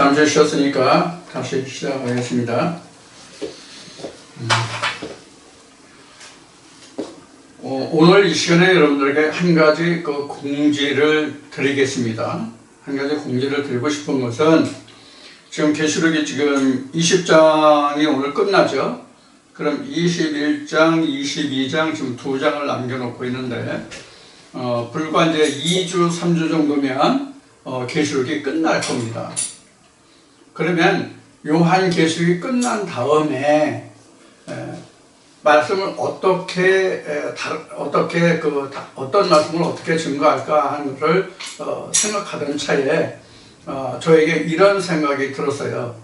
잠시 쉬었으니까 다시 시작하겠습니다. 오늘 이 시간에 여러분들에게 한 가지 공지를 드리겠습니다. 한 가지 공지를 드리고 싶은 것은 지금 계시록이 지금 20장이 오늘 끝나죠. 그럼 21장, 22장 지금 2장을 남겨놓고 있는데 불과 이제 2주, 3주 정도면 계시록이 끝날 겁니다. 그러면 요한계시록이 끝난 다음에 말씀을 어떤 말씀을 어떻게 증거할까 하는 것을 생각하던 차에 저에게 이런 생각이 들었어요.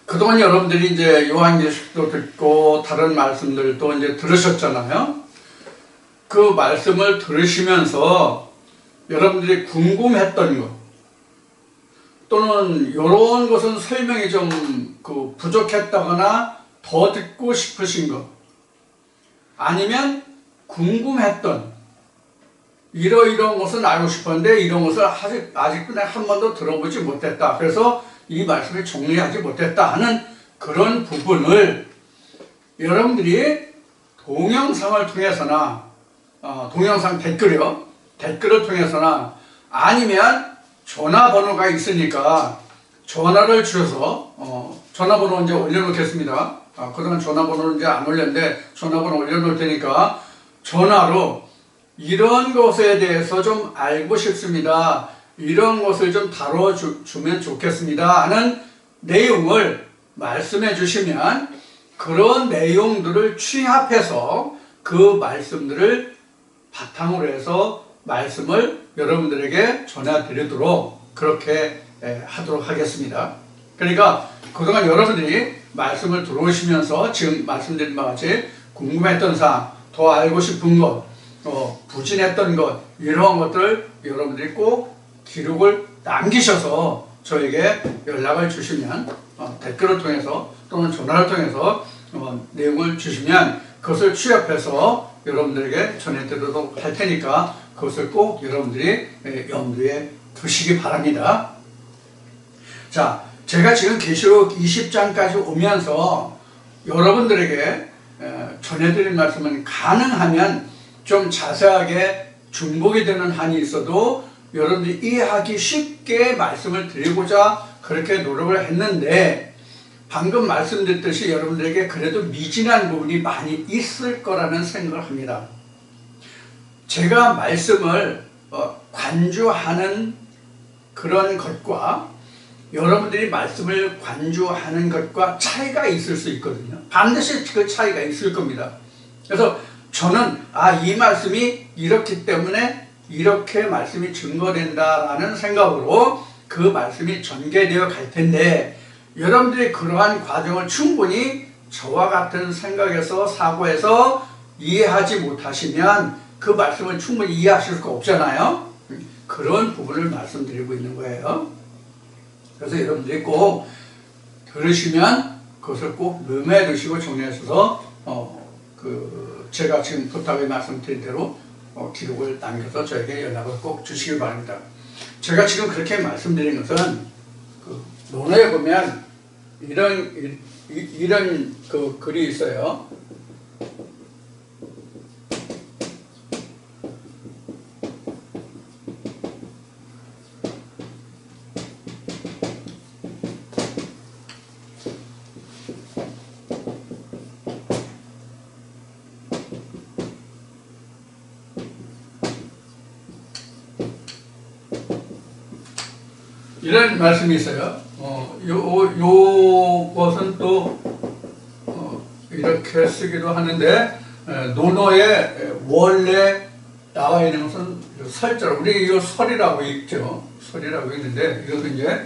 그동안 여러분들이 이제 요한계시록도 듣고 다른 말씀들도 이제 들으셨잖아요. 그 말씀을 들으시면서 여러분들이 궁금했던 것 또는 이런 것은 설명이 좀 부족했다거나 더 듣고 싶으신 것 아니면 궁금했던 이러이러한 것은 알고 싶었는데 이런 것을 아직도 내가 한 번도 들어보지 못했다. 그래서 이 말씀을 정리하지 못했다 하는 그런 부분을 여러분들이 동영상을 통해서나 동영상 댓글을 통해서나 아니면 전화번호가 있으니까 전화를 주셔서 전화번호 이제 올려놓겠습니다. 그동안 전화번호는 이제 안 올렸는데 전화번호 올려놓을 테니까 전화로 이런 것에 대해서 좀 알고 싶습니다. 이런 것을 좀 다뤄주면 좋겠습니다 하는 내용을 말씀해 주시면 그런 내용들을 취합해서 그 말씀들을 바탕으로 해서 말씀을 여러분들에게 전해드리도록 그렇게 하도록 하겠습니다. 그러니까 그동안 여러분들이 말씀을 들어오시면서 지금 말씀드린 바와 같이 궁금했던 사항, 더 알고 싶은 것, 부진했던 것 이러한 것들 여러분들이 꼭 기록을 남기셔서 저에게 연락을 주시면 댓글을 통해서 또는 전화를 통해서 내용을 주시면 그것을 취합해서 여러분들에게 전해드리도록 할 테니까 그것을 꼭 여러분들이 염두에 두시기 바랍니다. 자, 제가 지금 계시록 20장까지 오면서 여러분들에게 전해드린 말씀은 가능하면 좀 자세하게 중복이 되는 한이 있어도 여러분들이 이해하기 쉽게 말씀을 드리고자 그렇게 노력을 했는데 방금 말씀드렸듯이 여러분들에게 그래도 미진한 부분이 많이 있을 거라는 생각을 합니다. 제가 말씀을 관주하는 그런 것과 여러분들이 말씀을 관주하는 것과 차이가 있을 수 있거든요. 반드시 그 차이가 있을 겁니다. 그래서 저는 이 말씀이 이렇기 때문에 이렇게 말씀이 증거된다라는 생각으로 그 말씀이 전개되어 갈 텐데 여러분들이 그러한 과정을 충분히 저와 같은 생각에서 사고해서 이해하지 못하시면 그 말씀을 충분히 이해하실 수가 없잖아요. 그런 부분을 말씀드리고 있는 거예요. 그래서 여러분들이 꼭 들으시면 그것을 꼭 메모해 두시고 정리하셔서 제가 지금 부탁을 말씀드린 대로 기록을 남겨서 저에게 연락을 꼭 주시길 바랍니다. 제가 지금 그렇게 말씀드린 것은 논어에 보면 이런 글이 있어요. 이런 말씀이 있어요. 요것은 또 이렇게 쓰기도 하는데 논어에 원래 나와 있는 것은 설자로 우리 이거 설이라고 있죠. 설이라고 있는데 이것도 이제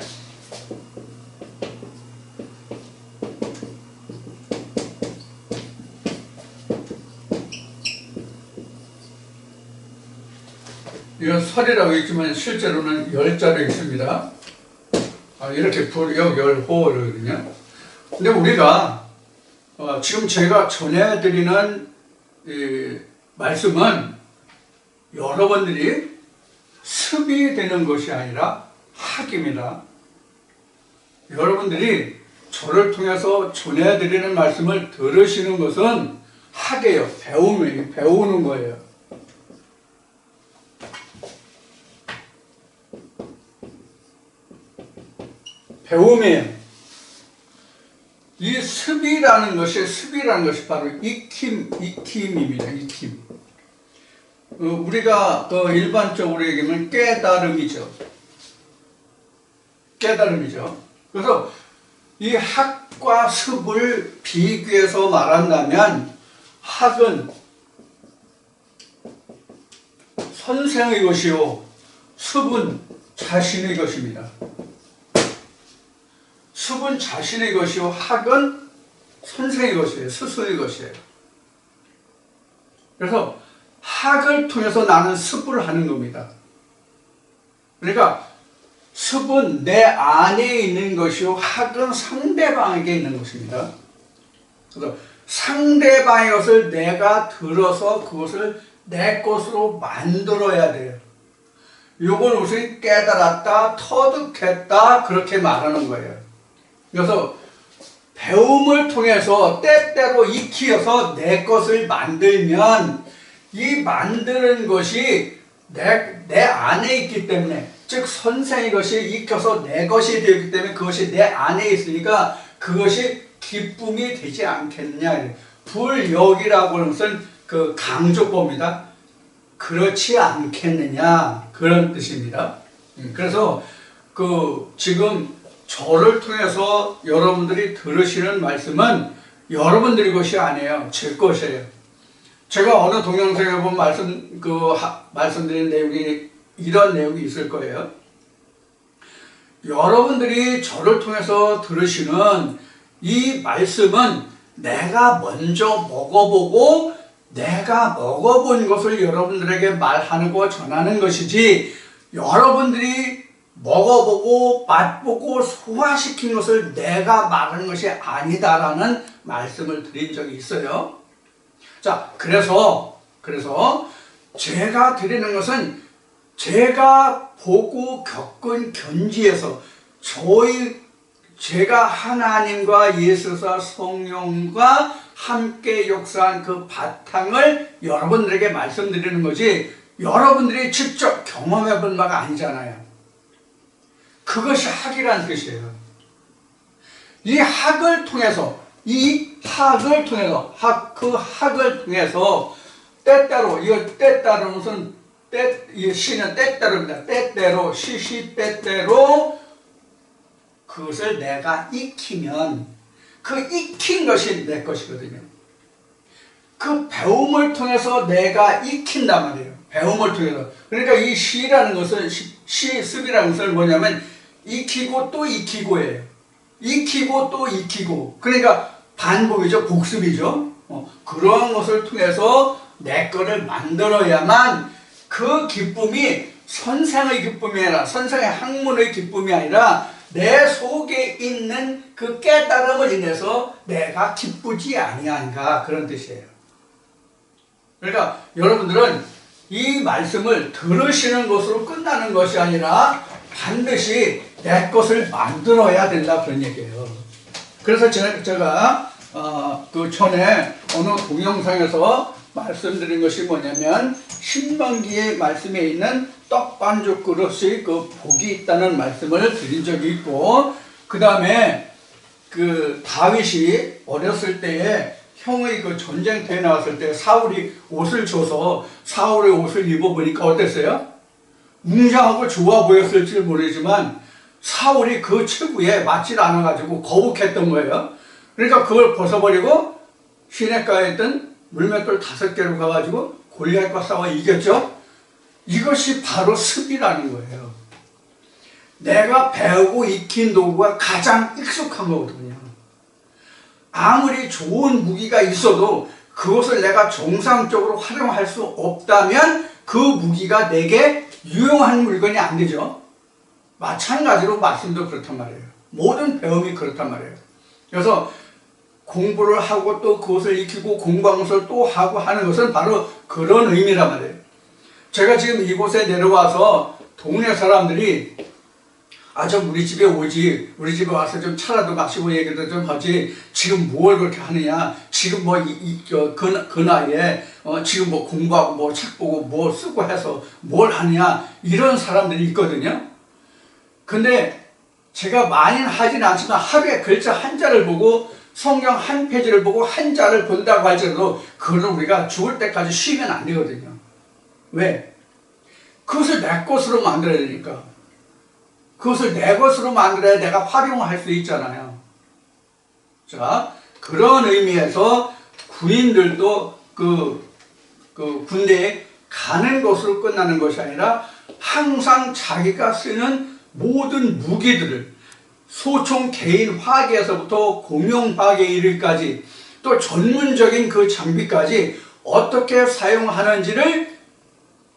이건 설이라고 있지만 실제로는 열자로 있습니다. 이렇게 불역, 열, 호거든요. 근데 우리가 지금 제가 전해드리는 이 말씀은 여러분들이 습이 되는 것이 아니라 학입니다. 여러분들이 저를 통해서 전해드리는 말씀을 들으시는 것은 학이에요. 배우는 거예요. 배움이에요. 이 습이라는 것이 바로 익힘입니다. 익힘. 우리가 일반적으로 얘기하면 깨달음이죠. 그래서 이 학과 습을 비교해서 말한다면 학은 선생의 것이요 습은 자신의 것입니다. 습은 자신의 것이요 학은 선생의 것이에요. 스승의 것이에요. 그래서 학을 통해서 나는 습을 하는 겁니다. 그러니까 습은 내 안에 있는 것이요 학은 상대방에게 있는 것입니다. 그래서 상대방의 것을 내가 들어서 그것을 내 것으로 만들어야 돼요. 이걸 우리 깨달았다, 터득했다 그렇게 말하는 거예요. 그래서 배움을 통해서 때때로 익혀서 내 것을 만들면 이 만드는 것이 내 안에 있기 때문에, 즉 선생의 것이 익혀서 내 것이 되기 때문에 그것이 내 안에 있으니까 그것이 기쁨이 되지 않겠느냐. 불역이라고 하는 것은 그 강조법입니다. 그렇지 않겠느냐 그런 뜻입니다. 그래서 지금 저를 통해서 여러분들이 들으시는 말씀은 여러분들의 것이 아니에요. 제 것이에요. 제가 어느 동영상에 보면 말씀드린 내용이 이런 내용이 있을 거예요. 여러분들이 저를 통해서 들으시는 이 말씀은 내가 먼저 먹어보고 내가 먹어본 것을 여러분들에게 말하고 전하는 것이지, 여러분들이 먹어보고 맛보고 소화시킨 것을 내가 말하는 것이 아니다라는 말씀을 드린 적이 있어요. 자, 그래서 제가 드리는 것은 제가 보고 겪은 견지에서 제가 하나님과 예수사 성령과 함께 역사한 그 바탕을 여러분들에게 말씀드리는 거지, 여러분들이 직접 경험해 본 바가 아니잖아요. 그것이 학이라는 뜻이에요. 이 학을 통해서 때때로, 때때로는 무슨 시는 때때로입니다. 때때로, 시시때때로 그것을 내가 익히면 그 익힌 것이 내 것이거든요. 그 배움을 통해서 내가 익힌단 말이에요. 배움을 통해서. 그러니까 이 시라는 것은, 습이라는 것은 뭐냐면 익히고 또 익히고예요. 익히고 또 익히고. 그러니까 반복이죠. 복습이죠. 그런 것을 통해서 내 거를 만들어야만 그 기쁨이 선생의 기쁨이 아니라, 선생의 학문의 기쁨이 아니라 내 속에 있는 그 깨달음을 인해서 내가 기쁘지 아니한가, 그런 뜻이에요. 그러니까 여러분들은 이 말씀을 들으시는 것으로 끝나는 것이 아니라 반드시 내 것을 만들어야 된다, 그런 얘기예요. 그래서 제가 그 전에 어느 동영상에서 말씀드린 것이 뭐냐면, 신명기의 말씀에 있는 떡반죽 그릇이 그 복이 있다는 말씀을 드린 적이 있고, 그 다음에 그 다윗이 어렸을 때에 형의 그 전쟁터에 나왔을 때 사울이 옷을 줘서 사울의 옷을 입어보니까 어땠어요? 웅장하고 좋아 보였을지 모르지만 사울이 그 체구에 맞질 않아가지고 거북했던 거예요. 그러니까 그걸 벗어버리고 시냇가에 있던 물맷돌 5개로 가가지고 골리앗과 싸워 이겼죠. 이것이 바로 습이라는 거예요. 내가 배우고 익힌 도구가 가장 익숙한 거거든요. 아무리 좋은 무기가 있어도 그것을 내가 정상적으로 활용할 수 없다면 그 무기가 내게 유용한 물건이 안 되죠. 마찬가지로 말씀도 그렇단 말이에요. 모든 배움이 그렇단 말이에요. 그래서 공부를 하고 또 그것을 익히고 공부한 것을 또 하고 하는 것은 바로 그런 의미란 말이에요. 제가 지금 이곳에 내려와서 동네 사람들이 좀 우리 집에 오지, 우리 집에 와서 좀 차라도 마시고 얘기도 좀 하지, 지금 뭘 그렇게 하느냐, 지금 뭐, 그 나이에, 지금 뭐 공부하고 뭐 책 보고 뭐 쓰고 해서 뭘 하느냐, 이런 사람들이 있거든요. 근데 제가 많이는 하지는 않지만 하루에 글자 한 자를 보고 성경 한 페이지를 보고 한 자를 본다고 할지라도 그거는 우리가 죽을 때까지 쉬면 안 되거든요. 왜? 그것을 내 것으로 만들어야 되니까. 그것을 내 것으로 만들어야 내가 활용할 수 있잖아요. 자, 그런 의미에서 군인들도 그 군대에 가는 것으로 끝나는 것이 아니라 항상 자기가 쓰는 모든 무기들을 소총 개인 화기에서부터 공용 화기에 이르기까지 또 전문적인 그 장비까지 어떻게 사용하는지를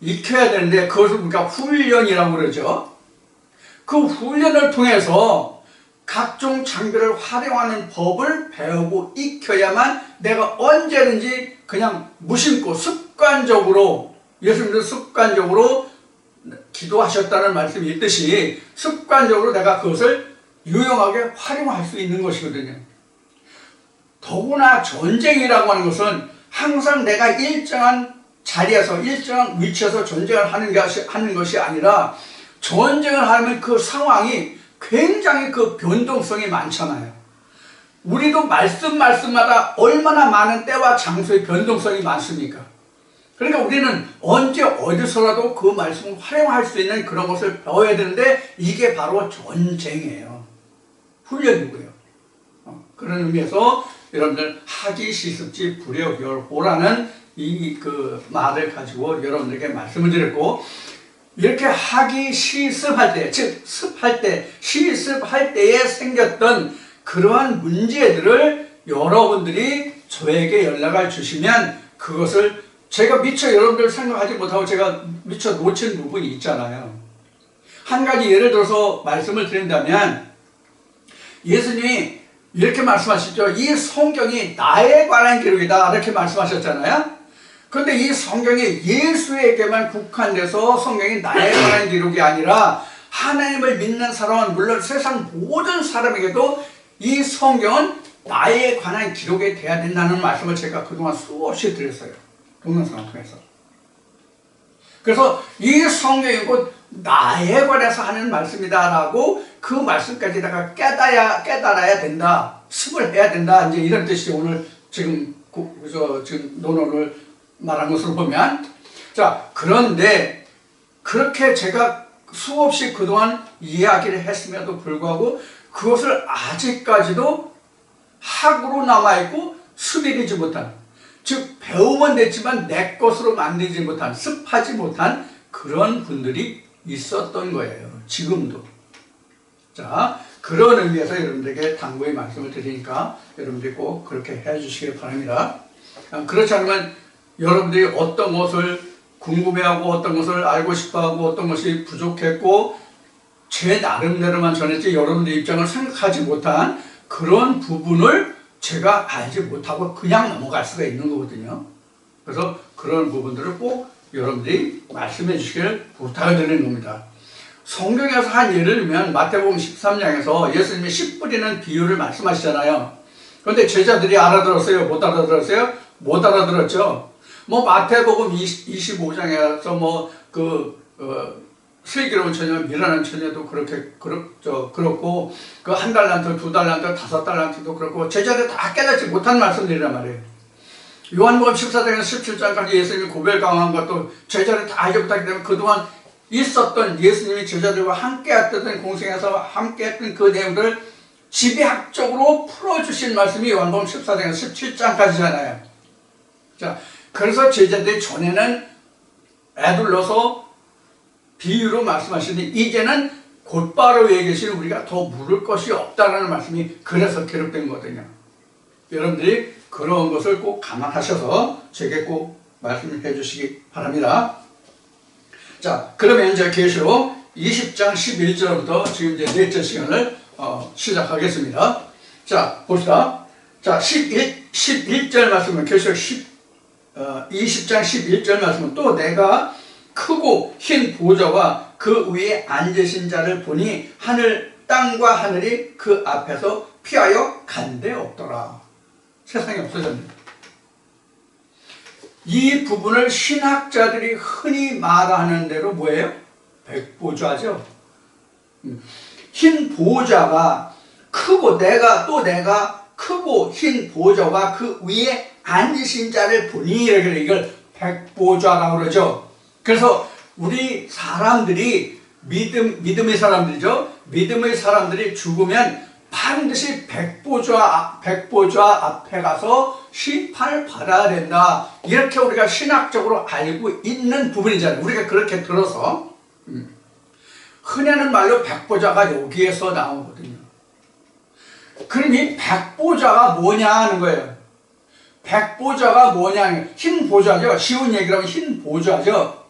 익혀야 되는데 그것을 우리가 훈련이라고 그러죠. 그 훈련을 통해서 각종 장비를 활용하는 법을 배우고 익혀야만 내가 언제든지 그냥 무심코 습관적으로 예수님도 습관적으로 기도하셨다는 말씀이 있듯이 습관적으로 내가 그것을 유용하게 활용할 수 있는 것이거든요. 더구나 전쟁이라고 하는 것은 항상 내가 일정한 자리에서 일정한 위치에서 전쟁을 하는 것이 아니라 전쟁을 하면 그 상황이 굉장히 그 변동성이 많잖아요. 우리도 말씀마다 얼마나 많은 때와 장소의 변동성이 많습니까? 그러니까 우리는 언제 어디서라도 그 말씀을 활용할 수 있는 그런 것을 배워야 되는데 이게 바로 전쟁이에요. 훈련이고요. 그런 의미에서 여러분들 하기 시습지 불여결호라는 이 그 말을 가지고 여러분들에게 말씀을 드렸고, 이렇게 하기 시습할 때, 즉 습할 때, 시습할 때에 생겼던 그러한 문제들을 여러분들이 저에게 연락을 주시면 그것을 제가 미처 여러분들 생각하지 못하고 제가 미처 놓친 부분이 있잖아요. 한 가지 예를 들어서 말씀을 드린다면 예수님이 이렇게 말씀하시죠. 이 성경이 나에 관한 기록이다 이렇게 말씀하셨잖아요. 그런데 이 성경이 예수에게만 국한돼서 성경이 나에 관한 기록이 아니라 하나님을 믿는 사람은 물론 세상 모든 사람에게도 이 성경은 나에 관한 기록이 돼야 된다는 말씀을 제가 그동안 수없이 드렸어요. 동영상을 통해서. 그래서 이 성경이 곧 나에 관해서 하는 말씀이다라고 그 말씀까지다가 깨달아야 된다. 습을 해야 된다. 이제 이런 뜻이죠. 오늘 지금 논어를 말한 것으로 보면. 자, 그런데 그렇게 제가 수없이 그동안 이야기를 했음에도 불구하고 그것을 아직까지도 학으로 남아있고 수비리지 못한, 즉 배우면 됐지만 내 것으로 만들지 못한, 습하지 못한 그런 분들이 있었던 거예요. 지금도. 자, 그런 의미에서 여러분들에게 당부의 말씀을 드리니까 여러분들이 꼭 그렇게 해주시길 바랍니다. 그렇지 않으면 여러분들이 어떤 것을 궁금해하고 어떤 것을 알고 싶어하고 어떤 것이 부족했고 제 나름대로만 전했지 여러분들 입장을 생각하지 못한 그런 부분을 제가 알지 못하고 그냥 넘어갈 수가 있는 거거든요. 그래서 그런 부분들을 꼭 여러분들이 말씀해 주시길 부탁을 드리는 겁니다. 성경에서 한 예를 들면 마태복음 13장에서 예수님이 씨 뿌리는 비유를 말씀하시잖아요. 그런데 제자들이 알아들었어요? 못 알아들었어요? 못 알아들었죠. 마태복음 25장에서 슬기로운 처녀, 미련한 처녀도 그렇고, 그 한 달란트, 두 달란트, 5달란트도 그렇고, 제자들 다 깨닫지 못한 말씀들이란 말이에요. 요한복음 14장에서 17장까지 예수님이 고별 강화한 것도 제자들이 다 알지 못하기 때문에 그동안 있었던 예수님이 제자들과 함께 했던 공생에서 함께 했던 그 내용들을 지배학적으로 풀어주신 말씀이 요한복음 14장에서 17장까지잖아요. 자, 그래서 제자들이 전에는 애둘러서 비유로 말씀하시는데 이제는 곧바로 위에 계신 우리가 더 물을 것이 없다라는 말씀이 그래서 기록된 거거든요. 여러분들이 그런 것을 꼭 감안하셔서 제게 꼭 말씀해 주시기 바랍니다. 자, 그러면 이제 계시록 20장 11절부터 지금 이제 넷째 시간을 시작하겠습니다. 자, 봅시다. 자, 11절 말씀은 계시록 20장 11절 말씀은 또 내가 크고 흰 보좌와 그 위에 앉으신 자를 보니 하늘 땅과 하늘이 그 앞에서 피하여 간데 없더라. 세상에 없어졌네. 이 부분을 신학자들이 흔히 말하는 대로 뭐예요? 백보좌죠. 흰 보좌가 크고 내가 크고 흰 보좌가 그 위에 앉으신 자를 보니 이걸 백보좌라고 그러죠. 그래서 우리 사람들이 믿음의 사람들이죠. 믿음의 사람들이 죽으면 반드시 백보좌 앞에 가서 심판을 받아야 된다. 이렇게 우리가 신학적으로 알고 있는 부분이잖아요. 우리가 그렇게 들어서 흔히는 말로 백보좌가 여기에서 나오거든요. 그럼 이 백보좌가 뭐냐 하는 거예요. 백보좌가 뭐냐, 흰 보좌죠. 쉬운 얘기로 하면 흰 보좌죠.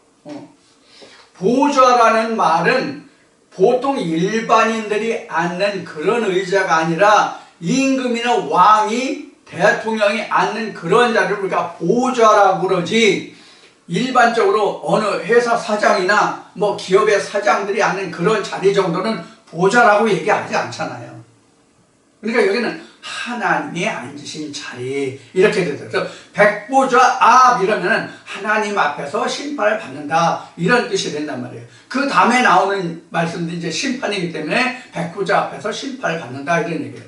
보좌라는 말은 보통 일반인들이 앉는 그런 의자가 아니라 임금이나 왕이, 대통령이 앉는 그런 자리를 우리가 보좌라고 그러지, 일반적으로 어느 회사 사장이나 뭐 기업의 사장들이 앉는 그런 자리 정도는 보좌라고 얘기하지 않잖아요. 그러니까 여기는 하나님이 앉으신 자리 이렇게 되죠. 그래서 백보좌 앞 이러면은 하나님 앞에서 심판을 받는다 이런 뜻이 된단 말이에요. 그 다음에 나오는 말씀도 이제 심판이기 때문에 백보좌 앞에서 심판을 받는다 이런 얘기예요.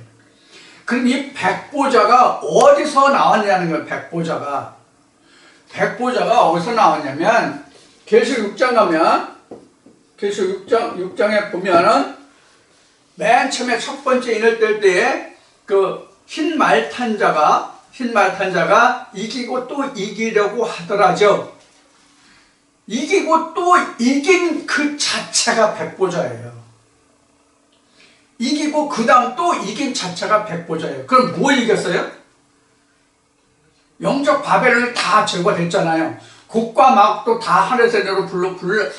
그럼 이 백보좌가 어디서 나왔냐는 거예요. 백보좌가 어디서 나왔냐면 계시록 6장 가면 계시록 6장에 보면은 맨 처음에 첫 번째 인을 뗄 때에 그 흰 말 탄 자가 이기고 또 이기려고 하더라죠. 이기고 또 이긴 그 자체가 백보좌예요. 이기고 그 다음 또 이긴 자체가 백보좌예요. 그럼 뭘 이겼어요? 영적 바벨론을 다 제거됐잖아요. 곡과 막도 다 하늘에서 내로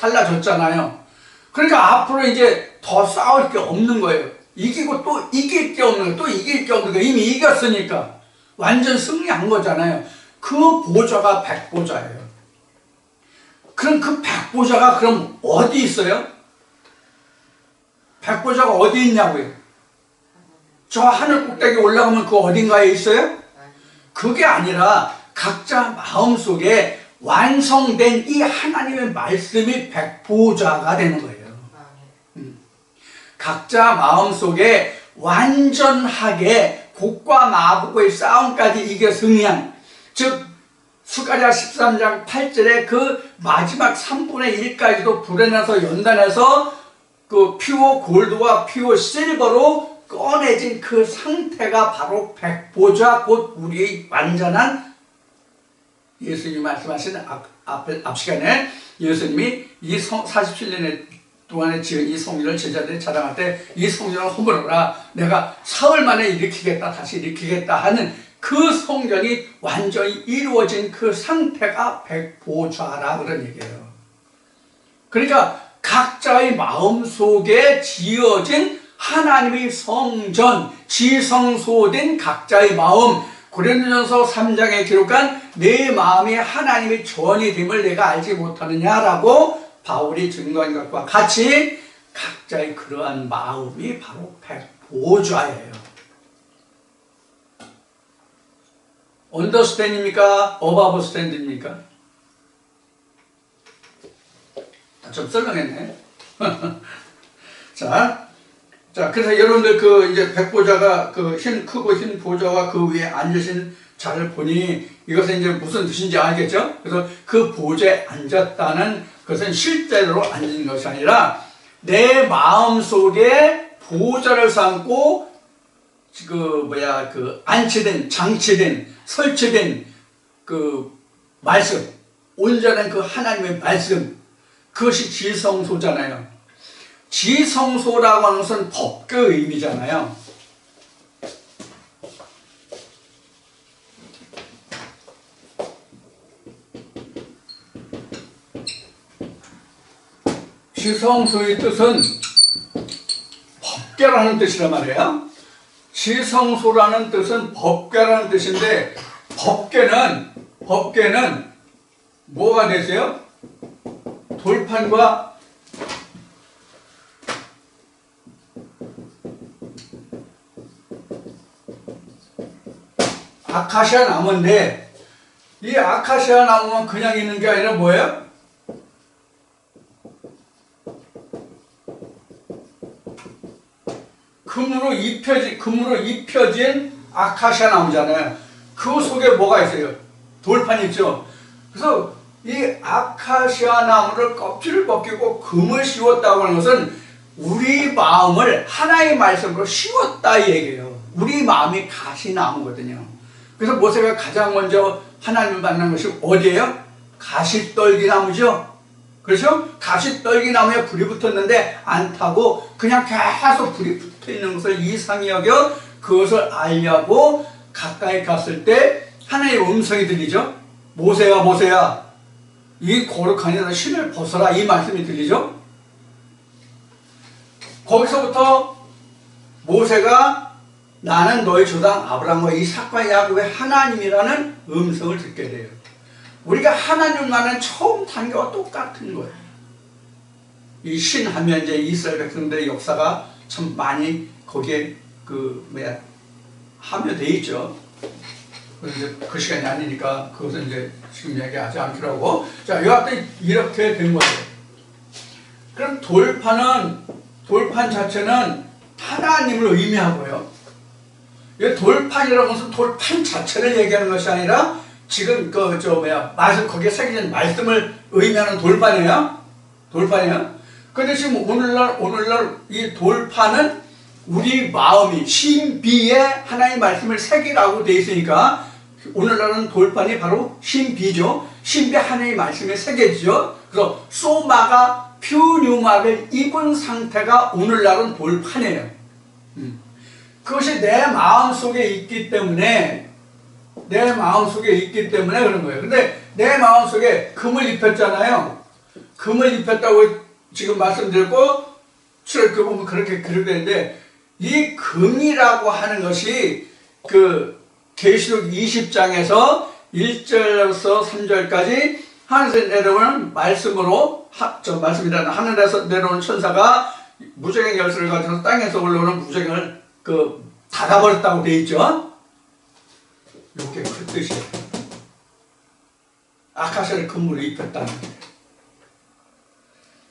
갈라졌잖아요. 그러니까 앞으로 이제 더 싸울 게 없는 거예요. 이기고 또 이길 게 없는 거예요. 또 이길 게 없는 거예요. 이미 이겼으니까. 완전 승리한 거잖아요. 그 보좌가 백보좌예요. 그럼 그 백보좌가 그럼 어디 있어요? 백보좌가 어디 있냐고요? 저 하늘 꼭대기 올라가면 그 어딘가에 있어요? 그게 아니라 각자 마음속에 완성된 이 하나님의 말씀이 백보좌가 되는 거예요. 각자 마음속에 완전하게 곡과 마곡의 싸움까지 이겨 승리한, 즉 스가랴 13장 8절에 그 마지막 3분의 1까지도 불에 나서 연단해서 그 퓨어 골드와 퓨어 실버로 꺼내진 그 상태가 바로 백보좌, 곧 우리의 완전한, 예수님이 말씀하신 앞 시간에 예수님이 이 47년의 동안에 지은 이 성전을 제자들이 자랑할 때 이 성전을 허물어라, 내가 사흘 만에 일으키겠다, 다시 일으키겠다 하는 그 성전이 완전히 이루어진 그 상태가 백보좌라 그런 얘기예요. 그러니까 각자의 마음속에 지어진 하나님의 성전, 지성소된 각자의 마음, 고린도전서 3장에 기록한 내 마음이 하나님의 전이 됨을 내가 알지 못하느냐라고 바울이 증거한 것과 같이 각자의 그러한 마음이 바로 백보좌예요. 언더스탠드입니까? 어바버스탠드입니까? 좀 썰렁했네. 자, 그래서 여러분들 그 이제 백보좌가 그 크고 흰 보좌와 그 위에 앉으신 자를 보니 이것은 이제 무슨 뜻인지 알겠죠? 그래서 그 보좌에 앉았다는 그것은 실제로 앉은 것이 아니라 내 마음 속에 보좌를 삼고 안치된, 장치된, 설치된 그 말씀, 온전한 그 하나님의 말씀, 그것이 지성소잖아요. 지성소라고 하는 것은 법궤의 의미잖아요. 지성소의 뜻은 법궤라는 뜻이란 말이에요. 지성소라는 뜻은 법궤라는 뜻인데, 법궤는 뭐가 되세요? 돌판과 아카시아 나무인데 이 아카시아 나무만 그냥 있는 게 아니라 뭐예요? 금으로 입혀진 아카시아 나무잖아요. 그 속에 뭐가 있어요? 돌판이 있죠. 그래서 이 아카시아 나무를 껍질을 벗기고 금을 씌웠다고 하는 것은 우리 마음을 하나의 말씀으로 씌웠다 이 얘기예요. 우리 마음이 가시나무거든요. 그래서 모세가 가장 먼저 하나님을 만난 것이 어디예요? 가시떨기나무죠. 그렇죠? 가시떨기나무에 불이 붙었는데 안 타고 그냥 계속 불이 붙어 있는 것을 이상히 여겨 그것을 알려고 가까이 갔을 때 하나님의 음성이 들리죠. 모세야 모세야 이 거룩한 이는 신을 벗어라 이 말씀이 들리죠. 거기서부터 모세가 나는 너희 조상 아브라함과 이삭과 야곱의 하나님이라는 음성을 듣게 돼요. 우리가 하나님과는 처음 단계와 똑같은 거예요. 이 신하면 이제 이스라엘 백성들의 역사가 참 많이 거기에 함유되어 있죠. 그런데 그 시간이 아니니까 그것은 이제 지금 얘기하지 않기로 하고. 자, 여하튼 이렇게 된 거예요. 그럼 돌판 자체는 하나님을 의미하고요. 이 돌판이라고 해서 돌판 자체를 얘기하는 것이 아니라 지금 거기에 새겨진 말씀을 의미하는 돌판이에요. 근데 지금 오늘날 이 돌판은 우리 마음이 신비에 하나님의 말씀을 새기라고 되어 있으니까 오늘날은 돌판이 바로 신비죠. 신비 하나님의 말씀에 새겨지죠. 그래서 소마가 퓨뉴마를 입은 상태가 오늘날은 돌판이에요. 그것이 내 마음속에 있기 때문에 그런 거예요. 근데 내 마음속에 금을 입혔잖아요. 금을 입혔다고 지금 말씀드렸고 출애굽기 보면 그렇게 기록되는데 이 금이라고 하는 것이 그 계시록 20장에서 1절에서 3절까지 하늘에서 내려오는 말씀으로 말씀이라는 하늘에서 내려오는 천사가 무저갱 열쇠를 가져서 땅에서 올라오는 무저갱을 닫아버렸다고 되어 있죠. 이게 그 뜻이에요. 아카시아를 금으로 입혔다는 거예요.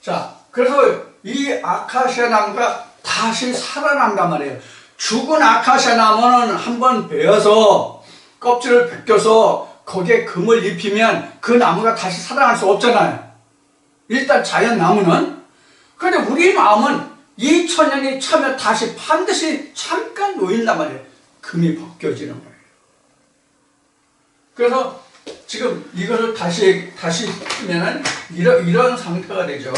자, 그래서 이 아카시아 나무가 다시 살아난단 말이에요. 죽은 아카시아 나무는 한번 베어서 껍질을 벗겨서 거기에 금을 입히면 그 나무가 다시 살아날 수 없잖아요. 일단 자연 나무는. 그런데 우리 마음은 2000년이 차면 다시 반드시 잠깐 놓인단 말이에요. 금이 벗겨지는 거예요. 그래서 지금 이것을 다시 쓰면은 이런 상태가 되죠.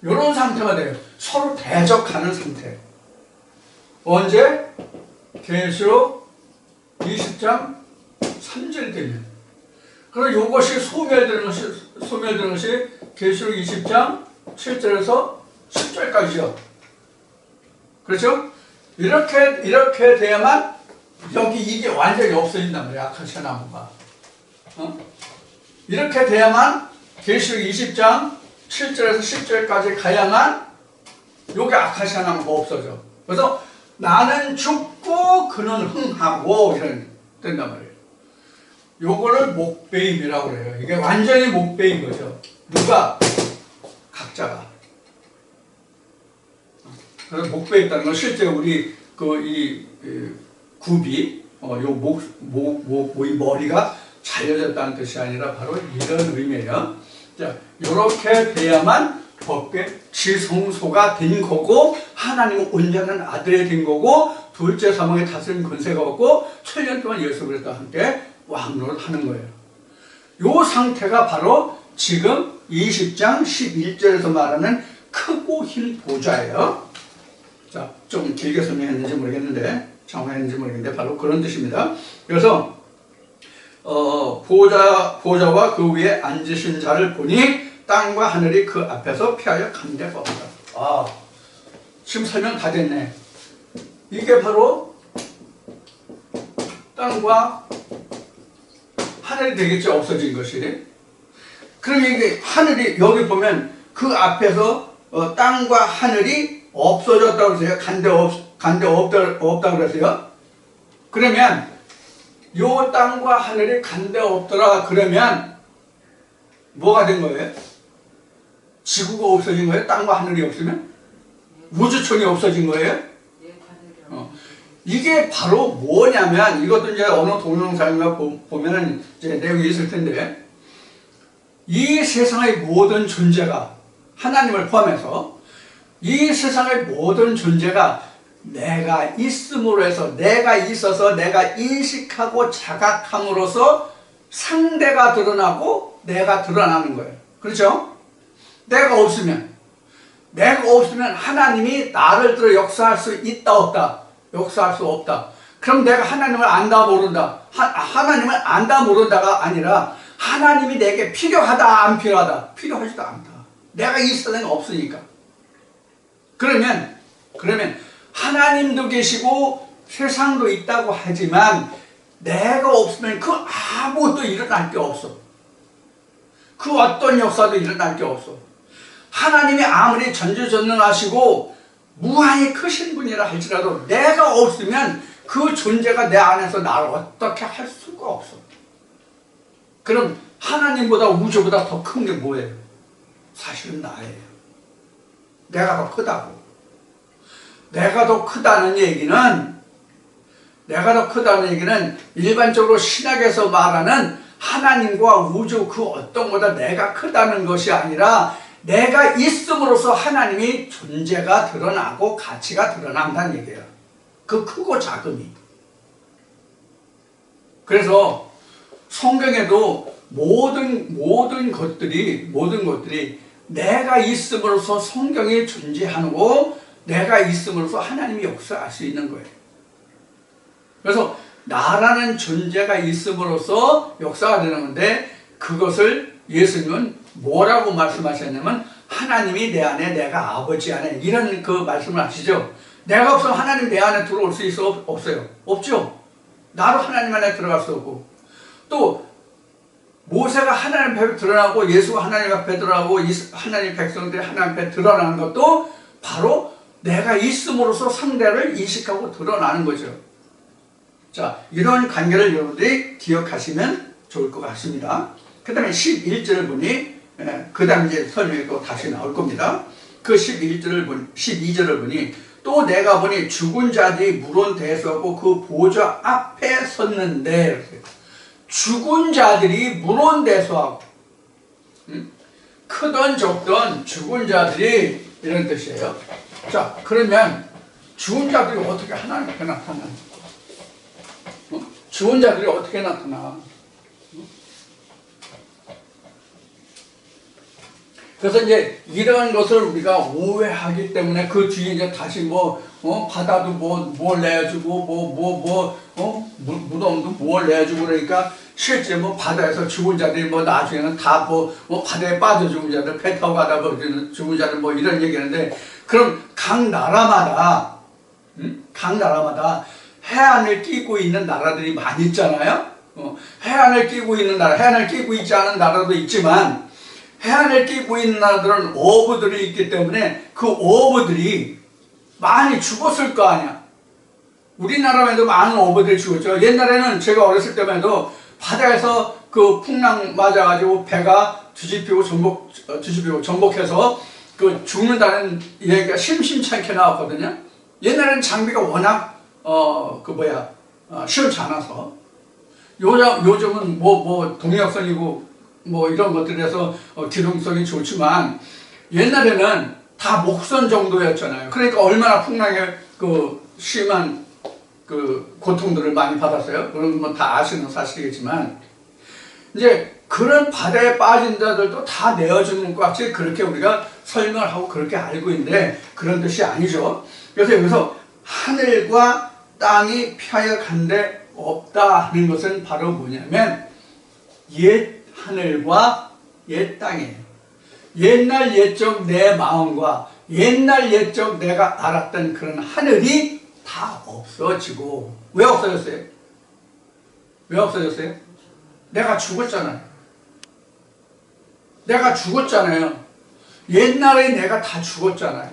이런 상태가 돼요. 서로 대적하는 상태. 언제? 계시록 20장 3절 되면. 그리고 이것이 소멸되는 것이 계시록 20장 7절에서 10절까지요. 그렇죠? 이렇게 돼야만 여기 이게 완전히 없어진단 말이에요. 아카시아 나무가. 이렇게 돼야만 계시록 20장 7절에서 10절까지 가야만 여기 아카시아 나무가 없어져. 그래서 나는 죽고 그는 흥하고 이런 된단 말이에요. 요거를 목배임이라고 그래요. 이게 완전히 목배인 거죠. 누가? 각자가. 그래서 목배있다는 건 실제 우리 이 굽이 이 머리가 잘려졌다는 뜻이 아니라 바로 이런 의미예요. 자, 이렇게 돼야만 법궤 지성소가 된 거고 하나님은 온전한 아들이 된 거고 둘째 사망의 다스림 권세가 없고 7년 동안 예수 그리스도와 함께 왕노를 하는 거예요. 이 상태가 바로 지금 20장 11절에서 말하는 크고 흰 보좌예요. 자, 좀 길게 설명했는지 모르겠는데 장황했는지 모르겠는데 바로 그런 뜻입니다. 그래서 보좌와 그 위에 앉으신 자를 보니 땅과 하늘이 그 앞에서 피하여 간 데가 없다. 지금 설명 다 됐네. 이게 바로 땅과 하늘이 되겠죠. 없어진 것이. 그럼 이게 하늘이 여기 보면 그 앞에서 땅과 하늘이 없어졌다고 그러세요. 간데 없다고 그러세요. 그러면 요 땅과 하늘이 간데 없더라. 그러면 뭐가 된 거예요? 지구가 없어진 거예요? 땅과 하늘이 없으면? 우주촌이 없어진 거예요? 이게 바로 뭐냐면, 이것도 이제 어느 동영상이나 보면은 이제 내용이 있을 텐데, 이 세상의 모든 존재가, 하나님을 포함해서, 이 세상의 모든 존재가 내가 있음으로 해서, 내가 있어서 내가 인식하고 자각함으로써 상대가 드러나고 내가 드러나는 거예요. 그렇죠? 내가 없으면 하나님이 나를 들어 역사할 수 있다, 없다? 역사할 수 없다. 그럼 내가 하나님을 안다, 모른다? 하나님을 안다, 모른다가 아니라 하나님이 내게 필요하다, 안 필요하다? 필요하지도 않다. 내가 이 세상에 없으니까. 그러면 하나님도 계시고 세상도 있다고 하지만 내가 없으면 그 아무것도 일어날 게 없어. 그 어떤 역사도 일어날 게 없어. 하나님이 아무리 전지전능하시고 무한히 크신 분이라 할지라도 내가 없으면 그 존재가 내 안에서 나를 어떻게 할 수가 없어. 그럼 하나님보다 우주보다 더 큰 게 뭐예요? 사실은 나예요. 내가 더 크다고. 내가 더 크다는 얘기는 일반적으로 신학에서 말하는 하나님과 우주 그 어떤 거다 내가 크다는 것이 아니라 내가 있음으로써 하나님이 존재가 드러나고 가치가 드러난다는 얘기예요. 그 크고 작음이. 그래서 성경에도 모든 것들이 내가 있음으로써 성경이 존재하고 내가 있음으로써 하나님이 역사할 수 있는 거예요. 그래서 나라는 존재가 있음으로써 역사가 되는 건데, 그것을 예수님은 뭐라고 말씀하셨냐면 하나님이 내 안에, 내가 아버지 안에, 이런 그 말씀을 하시죠. 내가 없으면 하나님 내 안에 들어올 수 있어? 없어요? 없죠. 나로 하나님 안에 들어갈 수 없고, 또 모세가 하나님 앞에 드러나고 예수가 하나님 앞에 드러나고 하나님 백성들이 하나님 앞에 드러나는 것도 바로 내가 있음으로써 상대를 인식하고 드러나는 거죠. 자, 이런 관계를 여러분들이 기억하시면 좋을 것 같습니다. 그 다음에 11절을 보니, 그 다음 이제 설명이 또 다시 나올 겁니다. 그 12절을 보니, 또 내가 보니 죽은 자들이 물은 대수하고 그 보좌 앞에 섰는데, 죽은 자들이 물은 대수하고, 크던 적던 죽은 자들이, 이런 뜻이에요. 자, 그러면 죽은 자들이 어떻게 하나님 앞에 나타나? 죽은 자들이 어떻게 나타나? 그래서 이제 이런 것을 우리가 오해하기 때문에 그 뒤에 이제 다시 바다도 뭘 내주고 무덤도 뭘 내주고 그러니까 실제 바다에서 죽은 자들이 나중에는 다 바다에 빠져 죽은 자들, 배 타고 가다 죽은 자들 이런 얘기하는데, 그럼 각 나라마다 해안을 끼고 있는 나라들이 많이 있잖아요. 해안을 끼고 있는 나라, 해안을 끼고 있지 않은 나라도 있지만, 해안을 끼고 있는 나라들은 어부들이 있기 때문에 그 어부들이 많이 죽었을 거 아니야. 우리나라에도 많은 어부들이 죽었죠. 옛날에는 제가 어렸을 때만 해도 바다에서 그 풍랑 맞아가지고 배가 뒤집히고 전복해서 그 죽는다는 얘기가 심심찮게 나왔거든요. 옛날에는 장비가 워낙 시원치 않아서. 요즘은 동력선이고 이런 것들에서 기동성이 좋지만, 옛날에는 다 목선 정도였잖아요. 그러니까 얼마나 풍랑의 심한 고통들을 많이 받았어요. 그런 건 다 아시는 사실이겠지만, 이제 그런 바다에 빠진 자들도 다 내어주는 것 같이 그렇게 우리가 설명을 하고 그렇게 알고 있는데, 그런 뜻이 아니죠. 그래서 여기서 하늘과 땅이 피하여 간데 없다 하는 것은 바로 뭐냐면, 옛 하늘과 옛 땅이에요. 옛날 옛적 내 마음과 옛날 옛적 내가 알았던 그런 하늘이 다 없어지고. 왜 없어졌어요? 왜 없어졌어요? 내가 죽었잖아요. 옛날에 내가 다 죽었잖아요.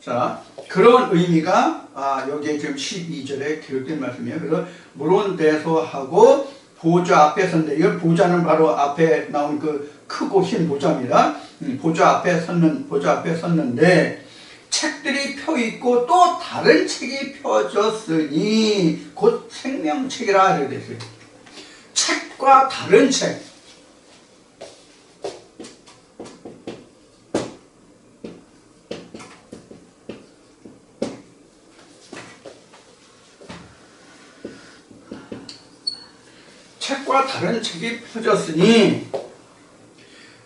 자, 그런 의미가 여기에 지금 12절에 기록된 말씀이에요. 그래서 물온대소하고 보좌 앞에 선대. 이 보좌는 바로 앞에 나온 그 크고 흰 보좌입니다. 보좌 앞에 섰는데 책들이 펴 있고 또 다른 책이 펴졌으니 곧 생명책이라 이렇게 되어 있어요. 책과 다른 책. 책과 다른 책이 펴졌으니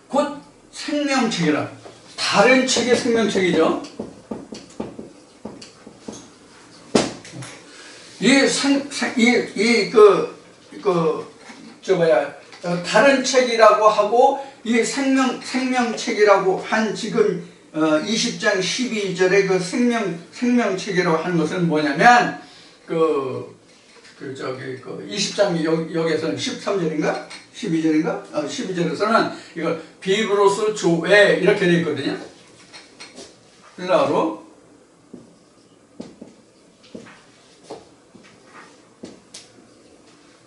곧 생명책이라. 다른 책이 생명책이죠. 다른 책이라고 하고 이 생명책이라고 한 지금 20장 12절에 그 생명책이라고 하는 것은 뭐냐면 20장 여기에서는 13절인가? 12절인가? 12절에서는 이거 비브로스 조에 이렇게 되어 있거든요. 헬라어로.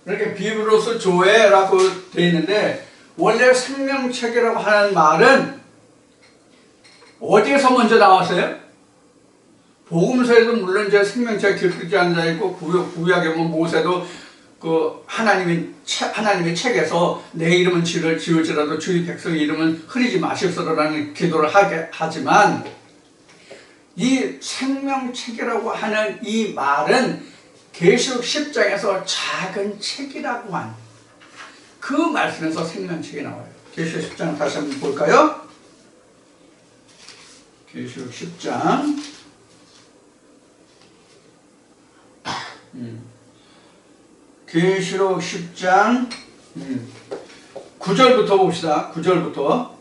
이렇게 비브로스 조에라고 되어 있는데 원래 생명책이라고 하는 말은 어디에서 먼저 나왔어요? 복음서에도 물론 이제 생명책 길들이지 않는 자 있고 구약에 보면 모세도 그 하나님의 책에서 내 이름은 지을지라도 주의 백성의 이름은 흐리지 마시옵소서라는 기도를 하지만 이 생명책이라고 하는 이 말은 계시록 10장에서 작은 책이라고 한 그 말씀에서 생명책이 나와요. 계시록 10장 다시 한번 볼까요? 계시록 10장 계시록 10장 9절부터 봅시다. 9절부터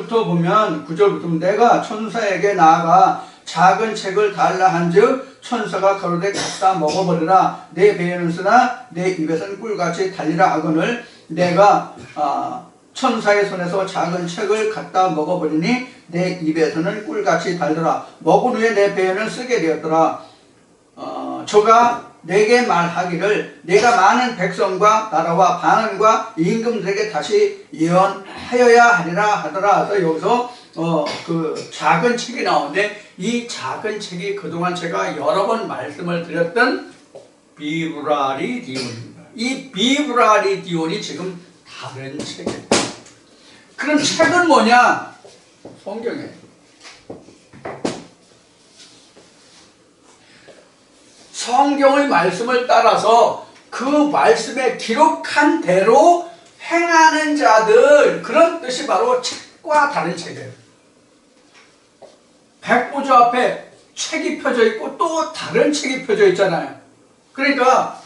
보면 내가 천사에게 나아가 작은 책을 달라 한즉 천사가 가로되 갖다 먹어버리라. 내 배에는 쓰나 내 입에서는 꿀같이 달리라 하거늘 내가 천사의 손에서 작은 책을 갖다 먹어버리니 내 입에서는 꿀같이 달더라. 먹은 후에 내 배에는 쓰게 되었더라. 저가 내게 말하기를 내가 많은 백성과 나라와 반응과 임금들에게 다시 예언하여야 하리라 하더라. 그래서 여기서 그 작은 책이 나오는데 이 작은 책이 그동안 제가 여러 번 말씀을 드렸던 비브라리디온입니다. 이 비브라리디온이 지금 다른 책이에요. 그럼 책은 뭐냐? 성경이에요. 성경의 말씀을 따라서 그 말씀에 기록한 대로 행하는 자들, 그런 뜻이 바로 책과 다른 책이에요. 백보좌 앞에 책이 펴져 있고 또 다른 책이 펴져 있잖아요. 그러니까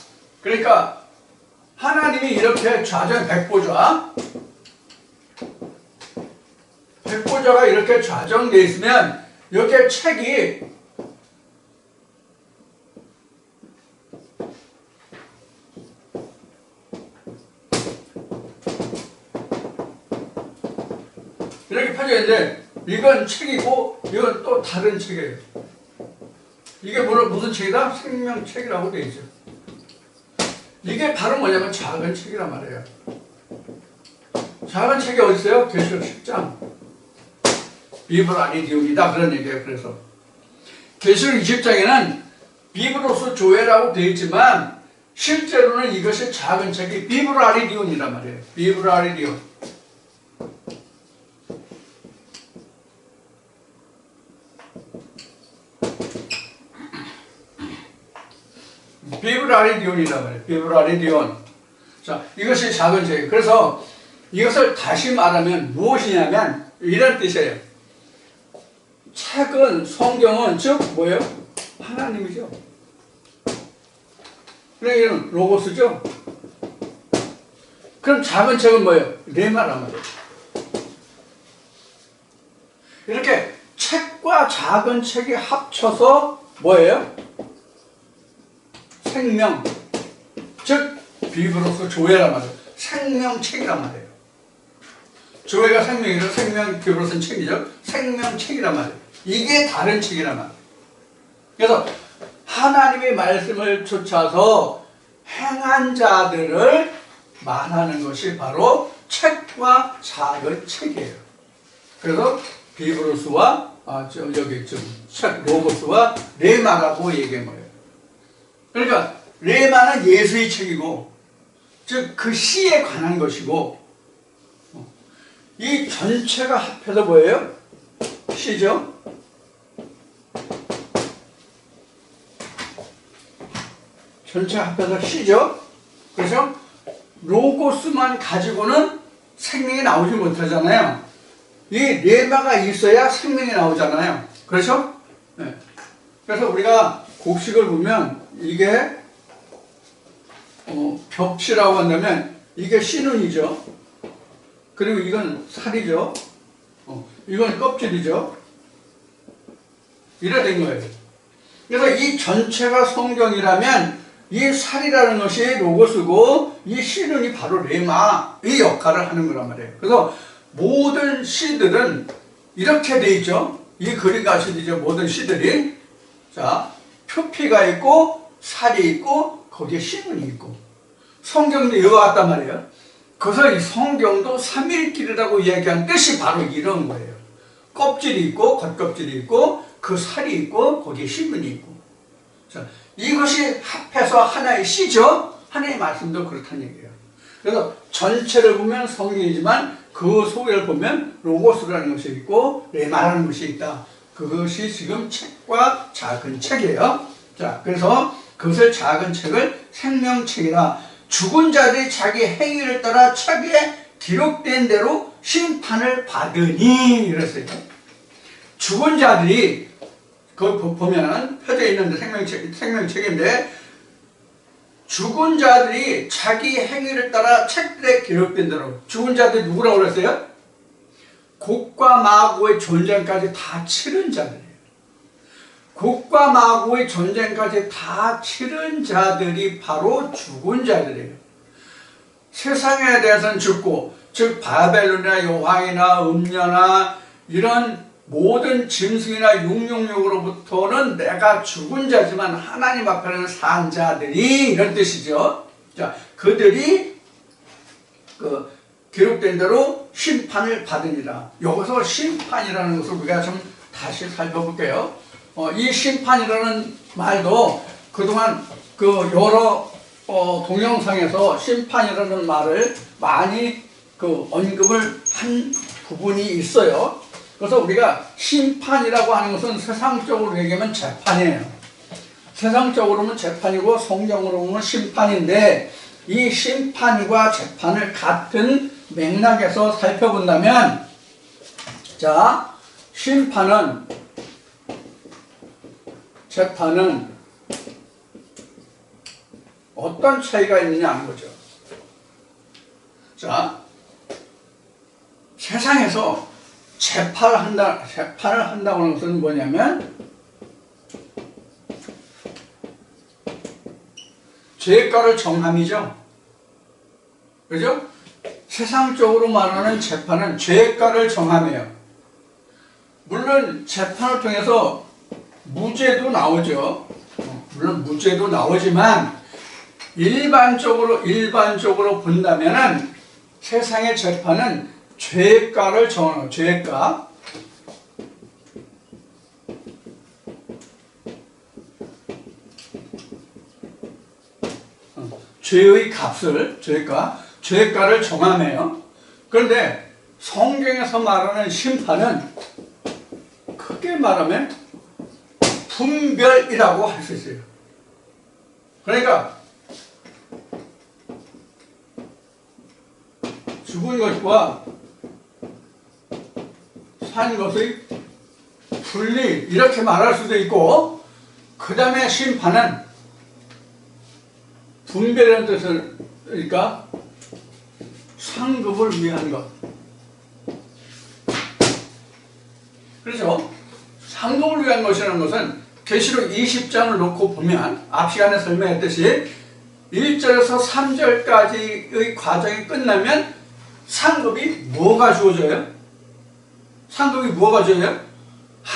하나님이 이렇게 백보좌가 이렇게 좌정되어 있으면 이렇게 책이 이렇게 펴져 있는데 이건 책이고 이건 또 다른 책이에요. 이게 무슨 책이다? 생명책이라고 되어 있죠. 이게 바로 뭐냐면 작은 책이란 말이에요. 작은 책이 어디 있어요? 계시록 10장. 비브라리디온이다 그런 얘기예요. 그래서 계시록 20장에는 비브로스 조회라고 되어 있지만 실제로는 이것이 작은 책이 비브라리디온이란 말이에요. 비브라리디온. 비브라리디온이란 말이에요. 비브라리디온. 자, 이것이 작은 책. 그래서 이것을 다시 말하면 무엇이냐면 이런 뜻이에요. 책은 성경은 즉 뭐예요? 하나님이죠. 그러니까 이는 로고스죠. 그럼 작은 책은 뭐예요? 레마란 말이에요. 이렇게 책과 작은 책이 합쳐서 뭐예요? 생명, 즉 비브로스 조회란 말이에요. 생명책이란 말이에요. 조회가 생명이죠. 비브로스는 책이죠. 생명책이란 말이에요. 이게 다른 책이란 말이에요. 그래서 하나님의 말씀을 쫓아서 행한 자들을 말하는 것이 바로 책과 작은 책이에요. 그래서 비브로스와 여기 책 로고스와 레마라고 얘기한 거예요. 그러니까 레마는 예수의 책이고, 즉 그 시에 관한 것이고, 이 전체가 합해서 뭐예요? 시죠. 전체 합해서 시죠. 그래서 로고스만 가지고는 생명이 나오지 못하잖아요. 이 레마가 있어야 생명이 나오잖아요. 그렇죠? 네. 그래서 우리가 곡식을 보면 이게 벽시라고 한다면 이게 씨눈이죠. 그리고 이건 살이죠. 이건 껍질이죠. 이래 된 거예요. 그래서 이 전체가 성경이라면 이 살이라는 것이 로고스고 이 씨눈이 바로 레마의 역할을 하는 거란 말이에요. 그래서 모든 씨들은 이렇게 돼 있죠. 이 그림 아시죠? 모든 씨들이. 자, 표피가 있고 살이 있고 거기에 씨눈이 있고. 성경도 이와 같단 말이에요. 그래서 이 성경도 삼위일길이라고 이야기한 뜻이 바로 이런 거예요. 껍질이 있고 겉껍질이 있고 그 살이 있고 거기에 씨눈이 있고. 자, 이것이 합해서 하나의 씨죠. 하나의 말씀도 그렇다는 얘기예요. 그래서 전체를 보면 성경이지만 그 속을 보면 로고스라는 것이 있고 레마라는 것이 있다. 그것이 지금 책과 작은 책이에요. 자, 그래서 그것을 작은 책을 생명책이라, 죽은 자들이 자기 행위를 따라 책에 기록된 대로 심판을 받으니 이랬어요. 죽은 자들이 그걸 보면 펴져 있는데 생명책인데, 죽은 자들이 자기 행위를 따라 책들에 기록된 대로, 죽은 자들이 누구라고 그랬어요? 곡과 마고의 전쟁까지 다 치른 자들이에요. 곡과 마고의 전쟁까지 다 치른 자들이 바로 죽은 자들이에요. 세상에 대해서는 죽고, 즉 바벨론이나 여왕이나 음녀나 이런 모든 짐승이나 육룡육으로부터는 내가 죽은 자지만 하나님 앞에는 산 자들이, 이런 뜻이죠. 자, 그들이 기록된 대로 심판을 받으니라. 여기서 심판이라는 것을 우리가 좀 다시 살펴볼게요. 이 심판이라는 말도 그동안 여러 동영상에서 심판이라는 말을 많이 언급을 한 부분이 있어요. 그래서 우리가 심판이라고 하는 것은 세상적으로 얘기하면 재판이에요. 세상적으로는 재판이고 성경으로 보면 심판인데, 이 심판과 재판을 같은 맥락에서 살펴본다면, 자, 심판은, 재판은 어떤 차이가 있느냐 하는 거죠. 자, 세상에서 재판을 한다고 하는 것은 뭐냐면, 죄가를 정함이죠. 그죠? 세상적으로 말하는 재판은 죄가를 정함이에요. 물론 재판을 통해서 무죄도 나오죠. 물론 무죄도 나오지만 일반적으로 본다면은 세상의 재판은 죄가를 정하는, 죄가. 죄의 값을, 죄가를 정함해요. 그런데 성경에서 말하는 심판은 크게 말하면 분별이라고 할 수 있어요. 그러니까 죽은 것과 산 것의 분리, 이렇게 말할 수도 있고, 그 다음에 심판은 분별이라는 뜻을, 그러니까 상급을 위한 것. 그렇죠? 상급을 위한 것이라는 것은 계시록 20장을 놓고 보면 앞 시간에 설명했듯이 1절에서 3절까지의 과정이 끝나면 상급이 뭐가 주어져요? 상급이 뭐가 주어져요?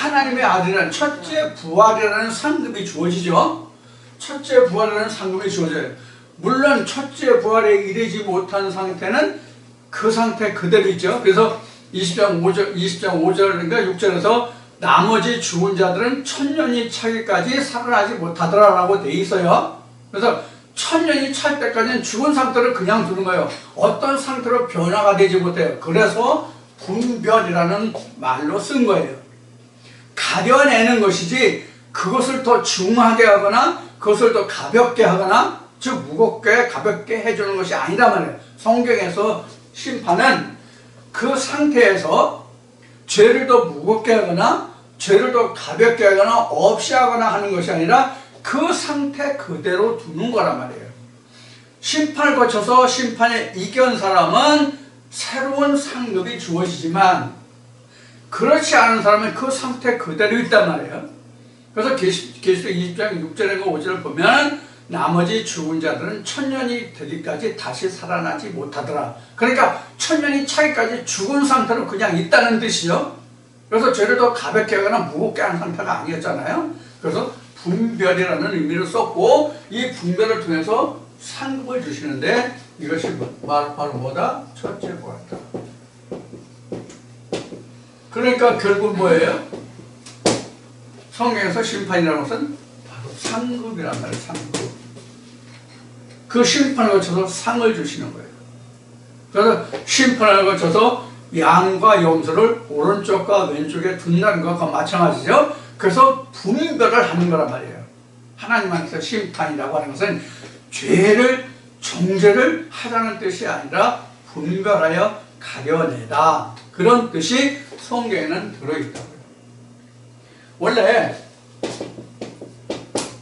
하나님의 아들이라는 첫째 부활이라는 상급이 주어지죠. 첫째 부활이라는 상급이 주어져요. 물론 첫째 부활에 이르지 못한 상태는 그 상태 그대로 있죠. 그래서 20장 5절인가 6절에서 나머지 죽은 자들은 천년이 차기까지 살아나지 못하더라라고 돼 있어요. 그래서 천년이 찰 때까지는 죽은 상태로 그냥 두는 거예요. 어떤 상태로 변화가 되지 못해요. 그래서 분별이라는 말로 쓴 거예요. 가려내는 것이지 그것을 더 중하게 하거나 그것을 더 가볍게 하거나 즉 무겁게 가볍게 해주는 것이 아니란 말이에요. 성경에서 심판은 그 상태에서 죄를 더 무겁게 하거나 죄를 더 가볍게 하거나 없이 하거나 하는 것이 아니라 그 상태 그대로 두는 거란 말이에요. 심판을 거쳐서 심판에 이겨온 사람은 새로운 상급이 주어지지만 그렇지 않은 사람은 그 상태 그대로 있단 말이에요. 그래서 계시록 20장 6절과 5절을 보면 나머지 죽은 자들은 천년이 되기까지 다시 살아나지 못하더라. 그러니까 천년이 차기까지 죽은 상태로 그냥 있다는 뜻이요. 그래서 죄를 더 가볍게 하거나 무겁게 하는 상태가 아니었잖아요. 그래서 분별이라는 의미를 썼고 이 분별을 통해서 상급을 주시는데 이것이 바로 뭐다? 첫째 부활이다. 그러니까 결국 뭐예요? 성경에서 심판이라는 것은 바로 상급이란 말이에요. 상급. 그 심판을 거쳐서 상을 주시는 거예요. 그래서 심판을 거쳐서 양과 염소를 오른쪽과 왼쪽에 둔다는 것과 마찬가지죠. 그래서 분별을 하는 거란 말이에요. 하나님 안에서 심판이라고 하는 것은 죄를 정죄를 하라는 뜻이 아니라 분별하여 가려내다 그런 뜻이 성경에는 들어있다고요. 원래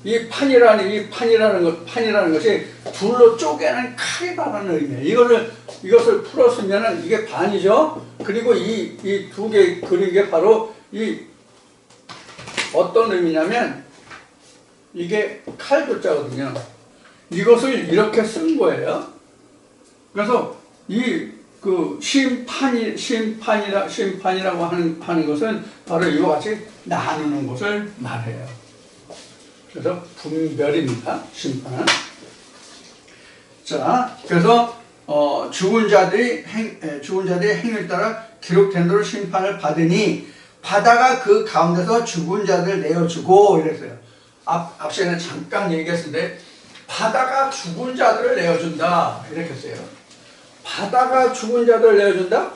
이 판이라는 것이 둘로 쪼개는 칼이라는 의미예요. 이것을 풀었으면은 이게 반이죠. 그리고 이 두 개 그리게 바로 이 어떤 의미냐면 이게 칼도자거든요. 이것을 이렇게 쓴 거예요. 그래서 심판이라고 하는 것은 바로 이와 같이 나누는 것을 말해요. 그래서 분별입니다. 심판은. 자, 그래서 죽은 자들의 행위에 따라 기록된 대로 심판을 받으니 바다가 그 가운데서 죽은 자들 내어주고 이랬어요. 앞 시간에 잠깐 얘기했는데 바다가 죽은 자들을 내어준다 이렇게 했어요. 바다가 죽은 자들을 내어준다?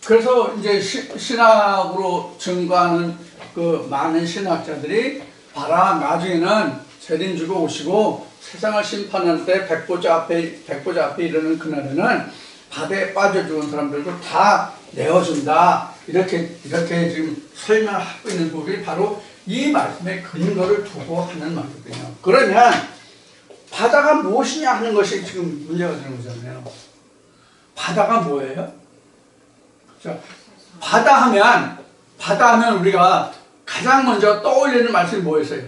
그래서 이제 신학으로 증거하는 그 많은 신학자들이 봐라 나중에는 재림주가 오시고 세상을 심판할 때 백보자 앞에 이르는 그날에는 바다에 빠져 죽은 사람들도 다 내어준다 이렇게 지금 설명하고 있는 부분이 바로 이 말씀의 근거를 두고 하는 말이거든요. 그러면 바다가 무엇이냐 하는 것이 지금 문제가 되는 거잖아요. 바다가 뭐예요? 자, 바다 하면 우리가 가장 먼저 떠올리는 말씀이 뭐였어요?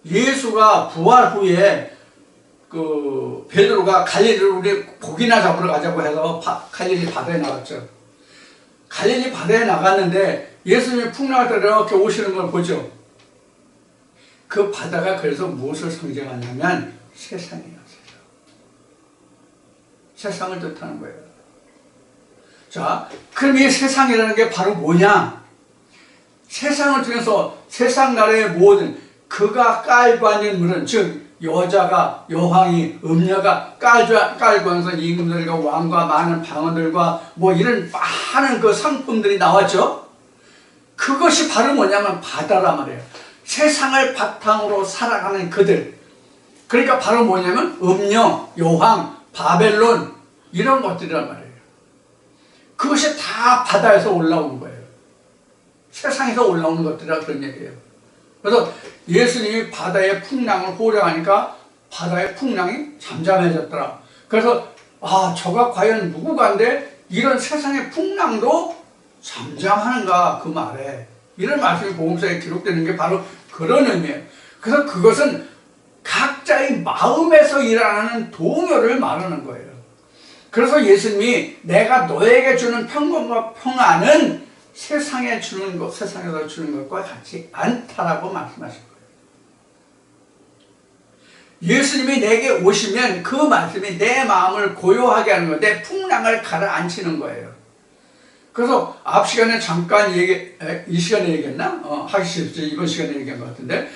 예수가 부활 후에 그 베드로가 갈릴리를 우리 고기나 잡으러 가자고 해서 갈릴리 바다에 나갔죠. 갈릴리 바다에 나갔는데 예수님이 풍랑을 따라 이렇게 오시는 걸 보죠. 그 바다가 그래서 무엇을 상징하냐면 세상이에요. 세상을 뜻하는 거예요. 자, 그럼 이 세상이라는 게 바로 뭐냐? 세상을 통해서 세상 나라의 모든 그가 깔고 앉은 물은 즉 여자가 여왕이 음녀가 깔고 앉은 임금들과 왕과 많은 방언들과 뭐 이런 많은 그 상품들이 나왔죠. 그것이 바로 뭐냐면 바다란 말이에요. 세상을 바탕으로 살아가는 그들. 그러니까 바로 뭐냐면 음녀, 여왕, 바벨론 이런 것들이란 말이에요. 그것이 다 바다에서 올라온 거예요. 세상에서 올라오는 것들이라 그런 얘기예요. 그래서 예수님이 바다의 풍랑을 호령하니까 바다의 풍랑이 잠잠해졌더라. 그래서 저가 과연 누구간데 이런 세상의 풍랑도 잠잠하는가 그 말에 이런 말씀이 복음서에 기록되는 게 바로 그런 의미예요. 그래서 그것은 각자의 마음에서 일어나는 동요를 말하는 거예요. 그래서 예수님이 내가 너에게 주는 평강과 평안은 세상에 주는 것, 세상에서 주는 것과 같이 않다라고 말씀하신 거예요. 예수님이 내게 오시면 그 말씀이 내 마음을 고요하게 하는 거예요. 내 풍랑을 가라앉히는 거예요. 그래서 앞 시간에 잠깐 이 시간에 얘기했나? 하기 쉽지 이번 시간에 얘기한 것 같은데,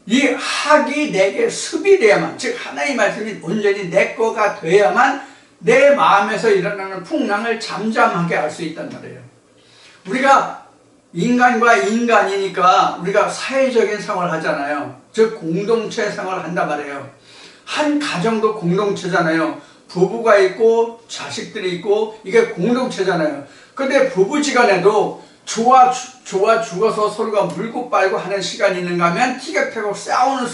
이 학이 내게 습이 돼야만, 즉 하나님의 말씀이 온전히 내 거가 돼야만 내 마음에서 일어나는 풍랑을 잠잠하게 할 수 있단 말이에요. 우리가 인간과 인간이니까 우리가 사회적인 생활을 하잖아요. 즉 공동체 생활을 한단 말이에요. 한 가정도 공동체잖아요. 부부가 있고 자식들이 있고 이게 공동체잖아요. 근데 부부지간에도 좋아 죽어서 서로가 물고 빨고 하는 시간이 있는가 하면 티격태격 싸우는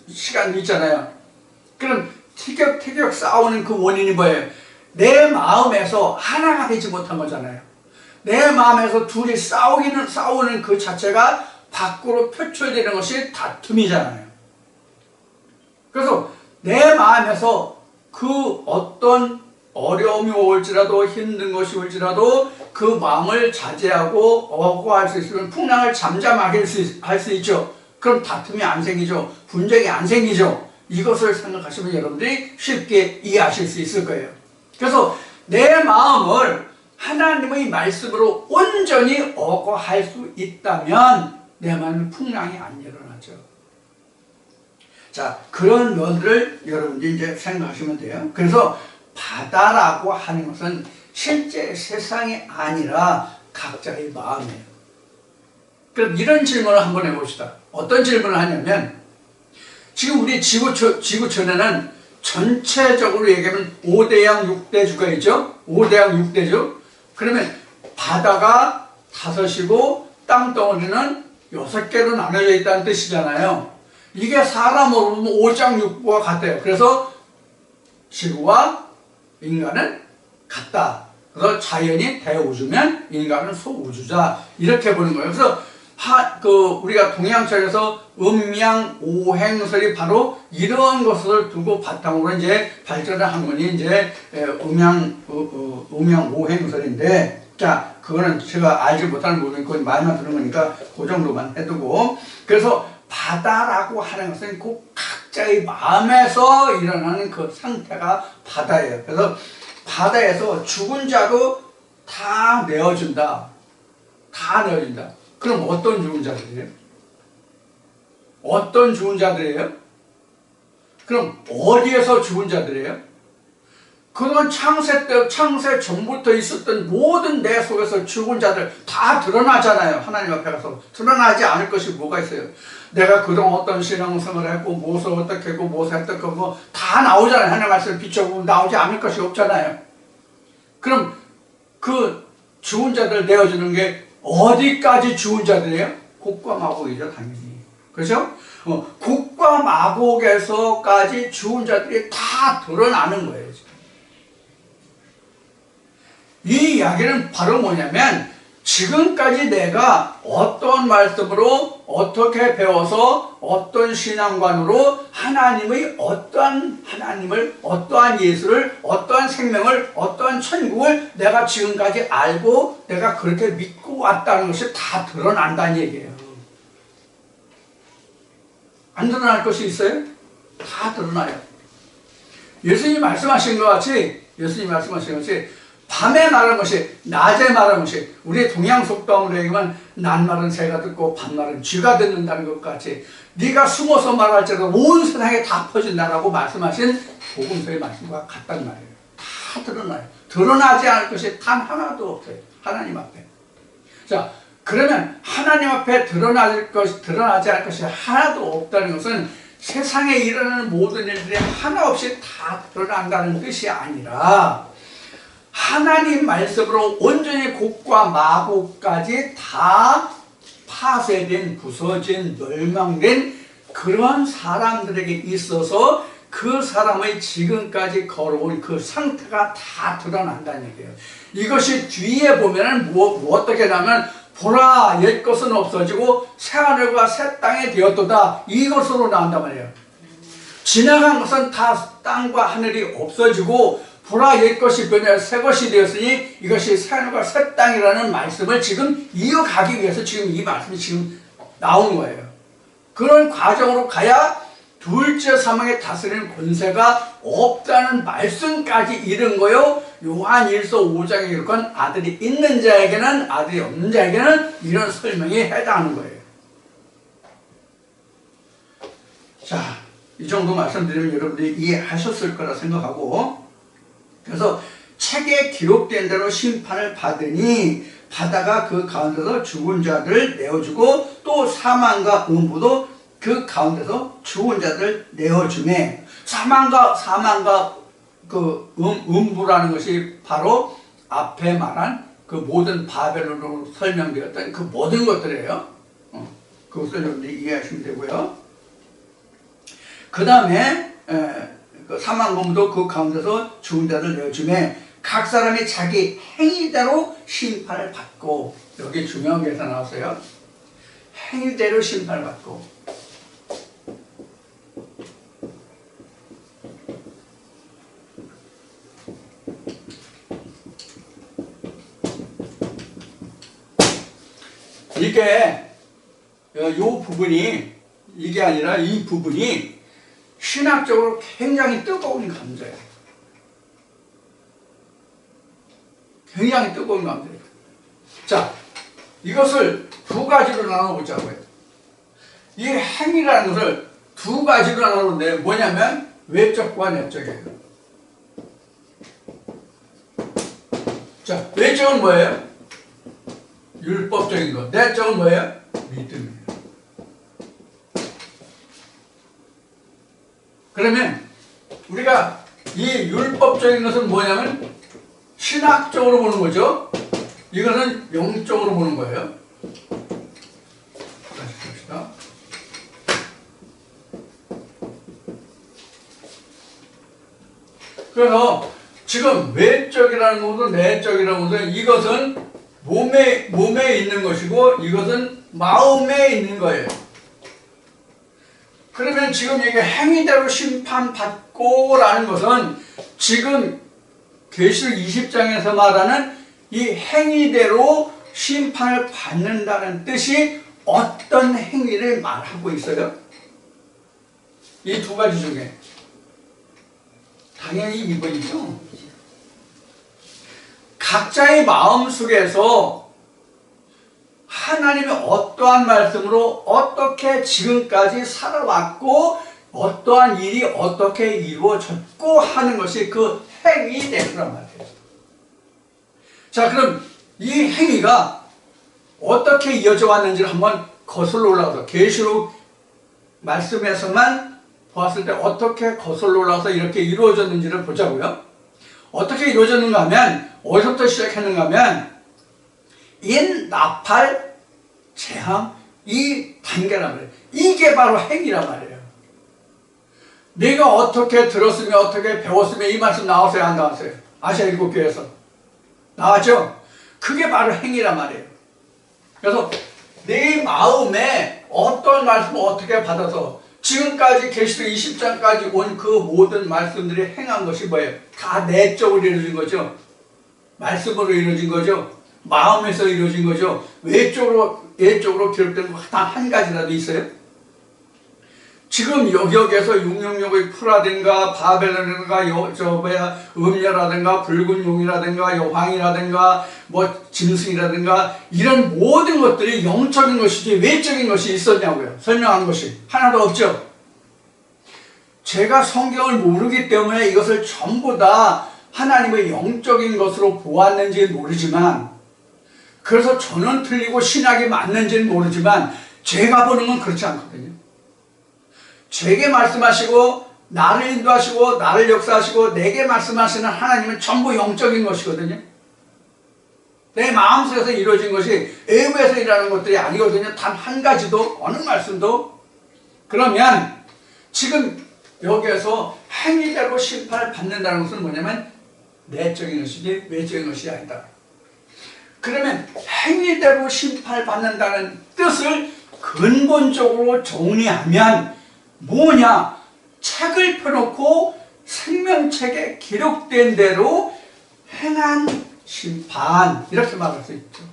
시간이 있잖아요. 그럼 티격태격 싸우는 그 원인이 뭐예요? 내 마음에서 하나가 되지 못한 거잖아요. 내 마음에서 둘이 싸우는 그 자체가 밖으로 표출되는 것이 다툼이잖아요. 그래서 내 마음에서 그 어떤 어려움이 올지라도 힘든 것이 올지라도 그 마음을 자제하고 어고할 수 있으면 풍랑을 잠잠하게 할 수 있죠. 그럼 다툼이 안 생기죠. 분쟁이 안 생기죠. 이것을 생각하시면 여러분들이 쉽게 이해하실 수 있을 거예요. 그래서 내 마음을 하나님의 말씀으로 온전히 어고할 수 있다면 내 마음에 풍랑이 안 일어나죠. 자, 그런 면들을 여러분들이 이제 생각하시면 돼요. 그래서 바다라고 하는 것은 실제 세상이 아니라 각자의 마음이에요. 그럼 이런 질문을 한번 해봅시다. 어떤 질문을 하냐면, 지금 우리 지구촌에는 전체적으로 얘기하면 5대양 6대주가 있죠? 5대양 6대주. 그러면 바다가 5이고 땅덩어리는 6개로 나눠져 있다는 뜻이잖아요. 이게 사람으로 보면 5장6부가 같아요. 그래서 지구와 인간은 같다. 그래서 자연이 대우주면 인간은 소우주자. 이렇게 보는 거예요. 그래서 우리가 동양철에서 음양오행설이 바로 이런 것을 두고 바탕으로 이제 발전을 한 것이 이제 음양오행설인데, 자, 그거는 제가 알지 못하는 부분이 거의 말만 듣는 거니까 그 정도만 해두고, 그래서 바다라고 하는 것은 그 각자의 마음에서 일어나는 그 상태가 바다예요. 그래서 바다에서 죽은 자도 다 내어준다. 다 내어준다. 그럼 어떤 죽은 자들이에요? 어떤 죽은 자들이에요? 그럼 어디에서 죽은 자들이에요? 그동안 창세 전부터 있었던 모든 내 속에서 죽은 자들 다 드러나잖아요. 하나님 앞에 가서 드러나지 않을 것이 뭐가 있어요? 내가 그동안 어떤 신앙생활을 했고 무엇을 어떻게 했고 무엇을 어떻게 했고 다 나오잖아요. 하나님 말씀을 비춰보면 나오지 않을 것이 없잖아요. 그럼 그 죽은 자들 내어주는 게 어디까지 죽은 자들이에요? 곡과 마곡이죠, 당연히. 그렇죠? 곡과 마곡에서까지 죽은 자들이 다 드러나는 거예요. 지금. 이 이야기는 바로 뭐냐면, 지금까지 내가 어떤 말씀으로 어떻게 배워서 어떤 신앙관으로 하나님을 어떠한 예수를 어떠한 생명을 어떠한 천국을 내가 지금까지 알고 내가 그렇게 믿고 왔다는 것이 다 드러난다는 얘기예요. 안 드러날 것이 있어요? 다 드러나요. 예수님이 말씀하신 것 같이 밤에 말한 것이 낮에 말한 것이, 우리 동양 속담으로 얘기하면 낮말은 새가 듣고 밤말은 쥐가 듣는다는 것 같이 네가 숨어서 말할지라도 온 세상에 다 퍼진다라고 말씀하신 복음서의 말씀과 같단 말이에요. 다 드러나요. 드러나지 않을 것이 단 하나도 없어요. 하나님 앞에. 자, 그러면 하나님 앞에 드러나지 않을 것이 하나도 없다는 것은 세상에 일어나는 모든 일들이 하나 없이 다 드러난다는 뜻이 아니라, 하나님 말씀으로 온전히 곡과 마곡까지 다 파쇄된, 부서진, 멸망된 그런 사람들에게 있어서 그 사람의 지금까지 걸어온 그 상태가 다 드러난다는 얘기예요. 이것이 뒤에 보면은 어떻게 하냐면, 보라, 옛 것은 없어지고 새하늘과 새 땅이 되었도다, 이것으로 나온단 말이에요. 지나간 것은 다 땅과 하늘이 없어지고 보라 옛것이 변하여 새것이 되었으니 이것이 새하늘과 새 땅이라는 말씀을 지금 이어가기 위해서 지금 이 말씀이 지금 나온 거예요. 그런 과정으로 가야 둘째 사망의 다스리는 권세가 없다는 말씀까지 이른 거요. 요한일서 5장에 기록한 아들이 있는 자에게는 아들이 없는 자에게는 이런 설명이 해당하는 거예요. 자, 이 정도 말씀드리면 여러분들이 이해하셨을 거라 생각하고, 그래서 책에 기록된 대로 심판을 받으니 바다가 그 가운데서 죽은 자들을 내어주고 또 사망과 음부도 그 가운데서 죽은 자들을 내어주매, 사망과 그 음부라는 것이 바로 앞에 말한 그 모든 바벨론으로 설명되었던 그 모든 것들이에요. 그것을 여러분들이 이해하시면 되고요. 그 다음에 그 사망검도 그 가운데서 죽은 자를 내어주매 각 사람이 자기 행위대로 심판을 받고, 여기 중요한 게 나왔어요. 행위대로 심판을 받고. 이게 요 부분이, 이게 아니라 이 부분이 신학적으로 굉장히 뜨거운 감정이에요. 굉장히 뜨거운 감정이에요. 자, 이것을 두 가지로 나눠보자고요. 이 행위라는 것을 두 가지로 나누는데 뭐냐면 외적과 내적이에요. 자, 외적은 뭐예요? 율법적인 것. 내적은 뭐예요? 믿음이에요. 그러면 우리가 이 율법적인 것은 뭐냐면 신학적으로 보는 거죠. 이것은 영적으로 보는 거예요. 다시 봅시다. 그래서 지금 외적이라는 것도 내적이라는 것은 이것은 몸에 있는 것이고 이것은 마음에 있는 거예요. 그러면 지금 이게 행위대로 심판받고 라는 것은 지금 계시록 20장에서 말하는 이 행위대로 심판을 받는다는 뜻이 어떤 행위를 말하고 있어요? 이 두 가지 중에 당연히 2번이죠. 각자의 마음속에서 하나님의 어떠한 말씀으로 어떻게 지금까지 살아왔고 어떠한 일이 어떻게 이루어졌고 하는 것이 그 행위대로란 말이에요. 자, 그럼 이 행위가 어떻게 이어져 왔는지를 한번 거슬러 올라가서 계시록 말씀에서만 보았을 때 어떻게 거슬러 올라가서 이렇게 이루어졌는지를 보자고요. 어떻게 이루어졌는가 하면 어디서부터 시작했는가 하면 인, 나팔, 재앙 이 단계란 말이에요. 이게 바로 행위란 말이에요. 내가 어떻게 들었으면 어떻게 배웠으면 이 말씀 나왔어요 안 나왔어요? 아시아 7교회에서 나왔죠? 그게 바로 행위란 말이에요. 그래서 내 마음에 어떤 말씀을 어떻게 받아서 지금까지 계시록 20장까지 온 그 모든 말씀들이 행한 것이 뭐예요? 다 내적으로 이루어진 거죠. 말씀으로 이루어진 거죠. 마음에서 이루어진 거죠. 외적으로 기록된 거 단 한 가지라도 있어요? 지금 여기에서 666의 풀라든가 바벨론이라든가 음녀라든가 붉은 용이라든가 여황이라든가 뭐 짐승이라든가 이런 모든 것들이 영적인 것이지 외적인 것이 있었냐고요. 설명한 것이 하나도 없죠. 제가 성경을 모르기 때문에 이것을 전부 다 하나님의 영적인 것으로 보았는지는 모르지만, 그래서 저는 틀리고 신학이 맞는지는 모르지만 제가 보는 건 그렇지 않거든요. 제게 말씀하시고 나를 인도하시고 나를 역사하시고 내게 말씀하시는 하나님은 전부 영적인 것이거든요. 내 마음속에서 이루어진 것이 외부에서 일하는 것들이 아니거든요. 단 한 가지도, 어느 말씀도. 그러면 지금 여기에서 행위대로 심판을 받는다는 것은 뭐냐면 내적인 것이지 외적인 것이 아니다. 그러면 행위대로 심판을 받는다는 뜻을 근본적으로 정리하면 뭐냐? 책을 펴놓고 생명책에 기록된 대로 행한 심판, 이렇게 말할 수 있죠.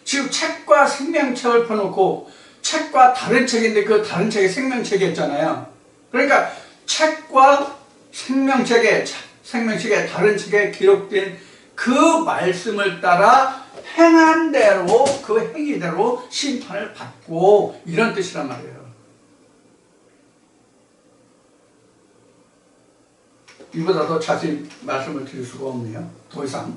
지금 책과 생명책을 펴놓고 책과 다른 책인데 그 다른 책이 생명책이었잖아요. 그러니까 책과 생명책에 다른 책에 기록된 그 말씀을 따라 행한 대로 그 행위대로 심판을 받고, 이런 뜻이란 말이에요. 이보다 더 자세히 말씀을 드릴 수가 없네요. 더 이상.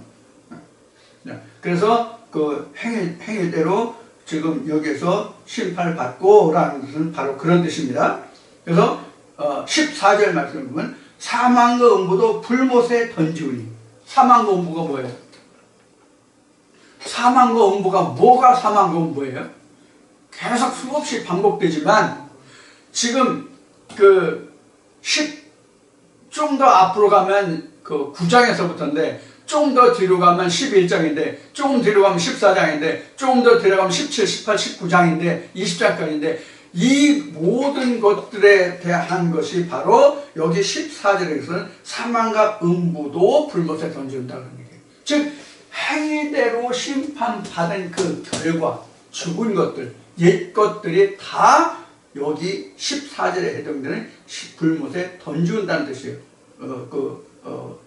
그래서 그 행위대로 지금 여기에서 심판을 받고라는 것은 바로 그런 뜻입니다. 그래서 14절 말씀을 보면 사망과 음부도 불못에 던지우니. 사망과 음부가 뭐예요? 사망과 음부가 뭐가 사망과 음부예요? 계속 수없이 반복되지만 지금 좀 더 앞으로 가면 그 9장에서부터인데, 좀 더 뒤로 가면 11장인데, 조금 뒤로 가면 14장인데, 조금 더 뒤로 가면 17, 18, 19장인데, 20장까지인데, 이 모든 것들에 대한 것이 바로 여기 14절에서는 사망과 음부도 불못에 던진다는 얘기예요. 즉 행위대로 심판받은 그 결과, 죽은 것들, 옛 것들이 다 여기 14절에 해당되는 불못에 던지운다는 뜻이에요.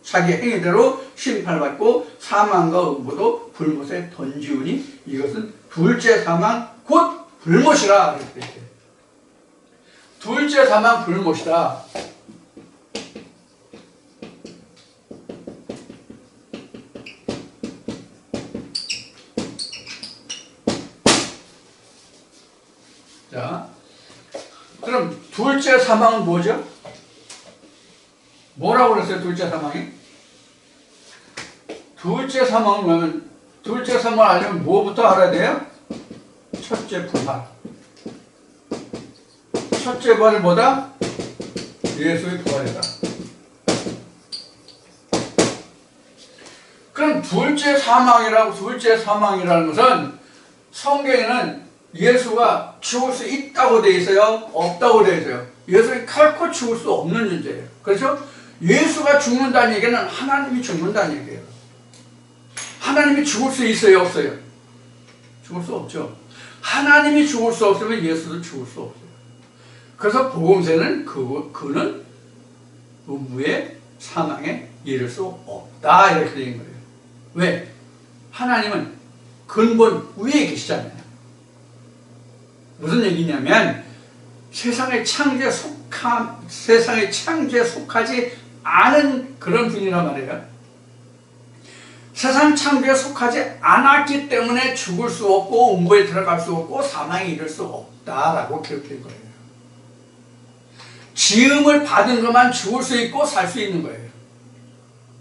자기 행위대로 심판받고 사망과 음부도 불못에 던지우니 이것은 둘째 사망 곧 불못이라 이렇게 돼요. 둘째 사망 불못이다. 자, 그럼 둘째 사망은 뭐죠? 뭐라고 그랬어요? 둘째 사망이? 둘째 사망은 뭐냐면, 둘째 사망을 알려면 뭐부터 알아야 돼요? 첫째 부활. 첫째 부활이 뭐다? 예수의 부활이다. 그럼 둘째 사망이라는 것은 성경에는 예수가 죽을 수 있다고 되어 있어요? 없다고 되어 있어요? 예수가 결코 죽을 수 없는 존재예요. 그렇죠? 예수가 죽는다는 얘기는 하나님이 죽는다는 얘기예요. 하나님이 죽을 수 있어요? 없어요? 죽을 수 없죠. 하나님이 죽을 수 없으면 예수도 죽을 수 없어요. 그래서 복음서는 그는 음부의 사망에 이를 수 없다, 이렇게 된 거예요. 왜? 하나님은 근본 위에 계시잖아요. 무슨 얘기냐면 세상의 창조에 속하지 않은 그런 분이란 말이에요. 세상 창조에 속하지 않았기 때문에 죽을 수 없고 음부에 들어갈 수 없고 사망에 이를 수 없다라고 기록된 거예요. 지음을 받은 것만 죽을 수 있고 살 수 있는 거예요.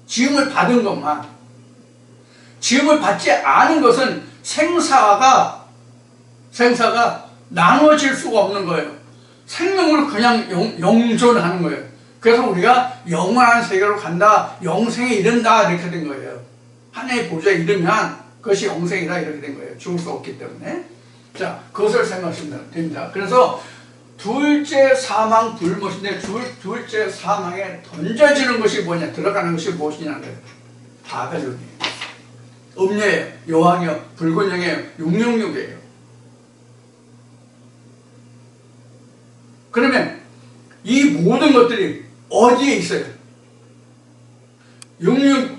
지음을 받은 것만. 지음을 받지 않은 것은 생사가 나눠질 수가 없는 거예요. 생명으로 그냥 영존하는 거예요. 그래서 우리가 영원한 세계로 간다, 영생에 이른다, 이렇게 된 거예요. 하나님의 보좌에 이르면 그것이 영생이다, 이렇게 된 거예요. 죽을 수 없기 때문에. 자, 그것을 생각하시면 됩니다. 그래서 둘째 사망 불못인데, 둘째 사망에 던져지는 것이 뭐냐, 들어가는 것이 무엇이냐는 거예요. 바벨론이에요. 음녀예요, 여왕이요, 붉은 영이에요, 666이에요. 그러면 이 모든 것들이 어디에 있어요?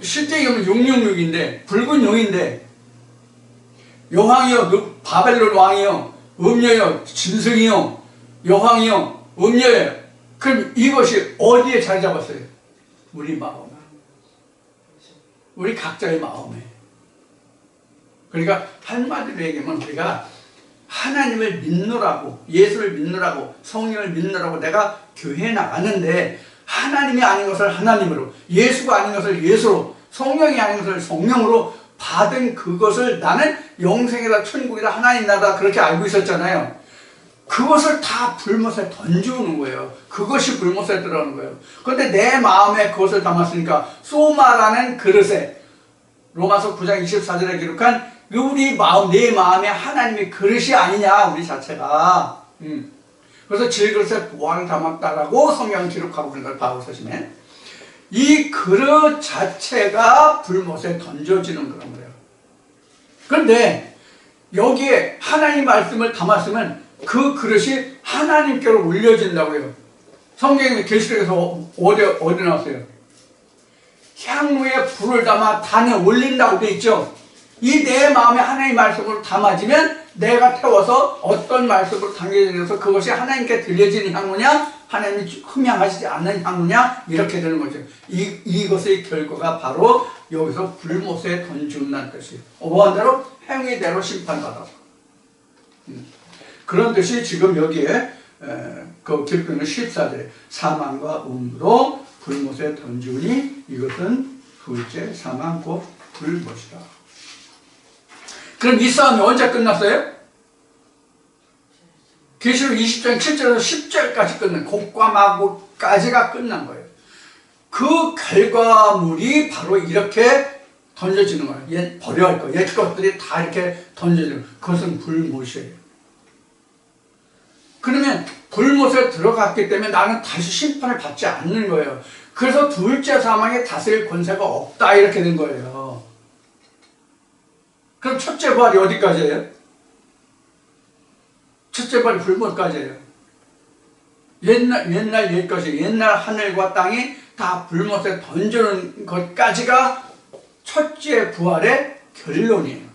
실제 이름은 666인데 붉은 용인데, 여왕이요, 바벨론 왕이요, 음녀요, 짐승이요, 여왕이요, 음녀예요. 그럼 이것이 어디에 자리 잡았어요? 우리 마음에, 우리 각자의 마음에. 그러니까 한마디로 얘기하면 우리가 하나님을 믿느라고, 예수를 믿느라고, 성령을 믿느라고 내가 교회에 나갔는데 하나님이 아닌 것을 하나님으로, 예수가 아닌 것을 예수로, 성령이 아닌 것을 성령으로 받은 그것을 나는 영생이라 천국이라 하나님 나라 그렇게 알고 있었잖아요. 그것을 다 불못에 던져오는 거예요. 그것이 불못에 들어가는 거예요. 그런데 내 마음에 그것을 담았으니까 소마라는 그릇에, 로마서 9장 24절에 기록한 우리 마음, 내 마음에 하나님의 그릇이 아니냐, 우리 자체가. 그래서 질그릇에 보화를 담았다라고 성경 기록하고 있는 걸 바울서신에 이 그릇 자체가 불못에 던져지는 그런 거예요. 그런데 여기에 하나님 말씀을 담았으면 그 그릇이 하나님께로 올려진다고요. 성경에 계시록에서 어디 나왔어요? 향로에 불을 담아 단에 올린다고 돼 있죠. 이 내 마음에 하나님 말씀으로 담아지면 내가 태워서 어떤 말씀으로 당겨져서 그것이 하나님께 들려지는 향로냐, 하나님이 흠양하시지 않는 향로냐, 이렇게 되는 거죠. 이것의 결과가 바로 여기서 불못에 던지는다는 뜻이에요. 무한대로 행위대로 심판받아서. 그런 뜻이 지금 여기에 그 기록되는 14절에 사망과 음부도 불못에 던지우니 이것은 둘째 사망 곧 불못이다. 그럼 이 싸움이 언제 끝났어요? 계시록 20장 7절에서 10절까지 끝난, 곡과 마곡까지가 끝난 거예요. 그 결과물이 바로 이렇게 던져지는 거예요. 옛 버려야 할 거, 옛 것들이 다 이렇게 던져지는 거예요. 그것은 불못이에요. 그러면 불못에 들어갔기 때문에 나는 다시 심판을 받지 않는 거예요. 그래서 둘째 사망에 다스릴 권세가 없다, 이렇게 된 거예요. 그럼 첫째 부활이 어디까지예요? 첫째 부활이 불못까지예요. 옛날 것이, 옛날 하늘과 땅이 다 불못에 던지는 것까지가 첫째 부활의 결론이에요.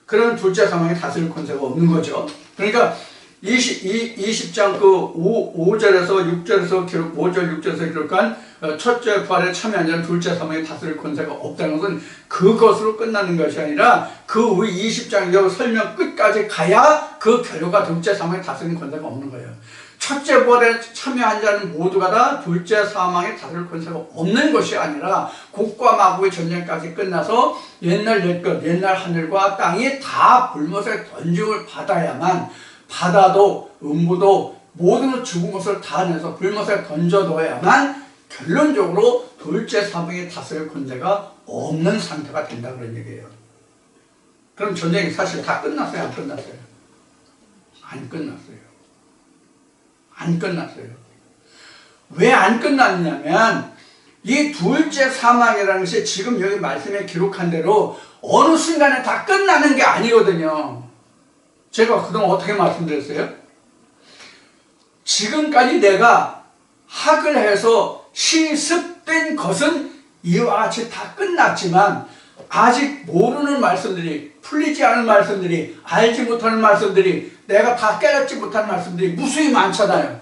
그런 둘째 사망에 다스릴 권세가 없는 거죠. 그러니까 20장 그 5절에서 6절에서 기록, 5절 6절에서 기록한 첫째 부활에 참여한 자는 둘째 사망에 다스릴 권세가 없다는 것은 그것으로 끝나는 것이 아니라 그 후 20장 여기 설명 끝까지 가야 그 결과가 둘째 사망에 다스리는 권세가 없는 거예요. 첫째 부활에 참여한 자는 모두가 다 둘째 사망에 다스릴 권세가 없는 것이 아니라 곡과 마곡의 전쟁까지 끝나서 옛날 옛것, 옛날 하늘과 땅이 다 불못에 던짐을 받아야만, 바다도 음부도 모든 죽은 것을 다 내서 불못에 던져둬야만 결론적으로 둘째 사망에 다스릴 권세가 없는 상태가 된다, 그런 얘기예요. 그럼 전쟁이 사실 다 끝났어요? 안 끝났어요? 안 끝났어요. 안 끝났어요. 왜 안 끝났냐면 이 둘째 사망이라는 것이 지금 여기 말씀에 기록한 대로 어느 순간에 다 끝나는 게 아니거든요. 제가 그동안 어떻게 말씀드렸어요? 지금까지 내가 학을 해서 실습된 것은 이와 같이 다 끝났지만 아직 모르는 말씀들이, 풀리지 않은 말씀들이, 알지 못하는 말씀들이, 내가 다 깨닫지 못한 말씀들이 무수히 많잖아요.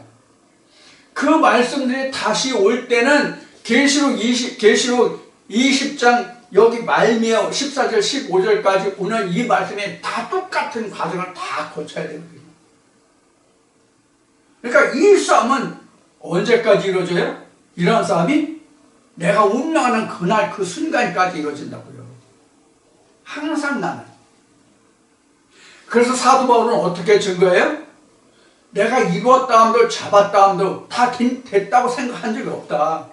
그 말씀들이 다시 올 때는 계시록 20장 여기 말미에 14절 15절까지 오는 이 말씀에 다 똑같은 과정을 다 거쳐야 되거든요. 그러니까 이 싸움은 언제까지 이루어져요? 이러한 싸움이 내가 운명하는 그날 그 순간까지 이루어진다고요. 항상 나는. 그래서 사도 바울은 어떻게 증거해요? 내가 이루었다 함도 잡았다 함도 다 됐다고 생각한 적이 없다.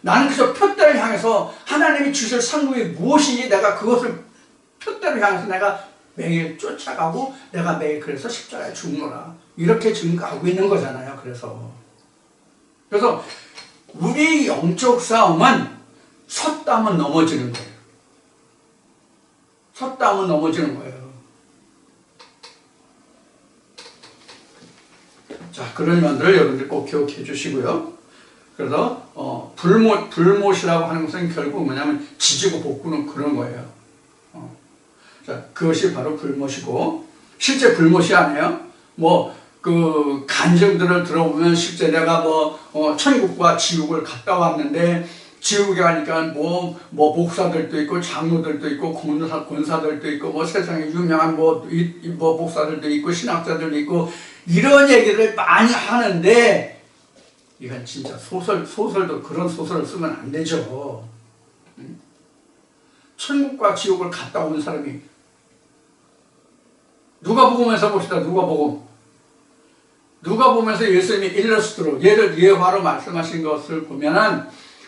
나는 그저 표대를 향해서 하나님이 주실 상급이 무엇인지 내가 그것을 표대를 향해서 내가 매일 쫓아가고 내가 매일 그래서 십자가에 죽노라, 이렇게 증거하고 있는 거잖아요. 그래서 우리 영적 싸움은 섰다 하면 넘어지는 거예요. 섰다 하면 넘어지는 거예요. 자, 그런 면들을 여러분들 꼭 기억해 주시고요. 그래서 불못이라고 하는 것은 결국 뭐냐면 지지고 볶는 그런 거예요. 자, 그것이 바로 불못이고, 실제 불못이 아니에요. 그 간증들을 들어보면 실제 내가 천국과 지옥을 갔다 왔는데, 지옥에 가니까 목사들도 있고 장로들도 있고 권사들도 있고 세상에 유명한 목사들도 있고 신학자들도 있고 이런 얘기를 많이 하는데, 이건 진짜 소설도 그런 소설을 쓰면 안 되죠. 천국과 지옥을 갔다 온 사람이, 누가복음에서 봅시다. 누가복음에서 예수님이 일러스트로 예화로 말씀하신 것을 보면은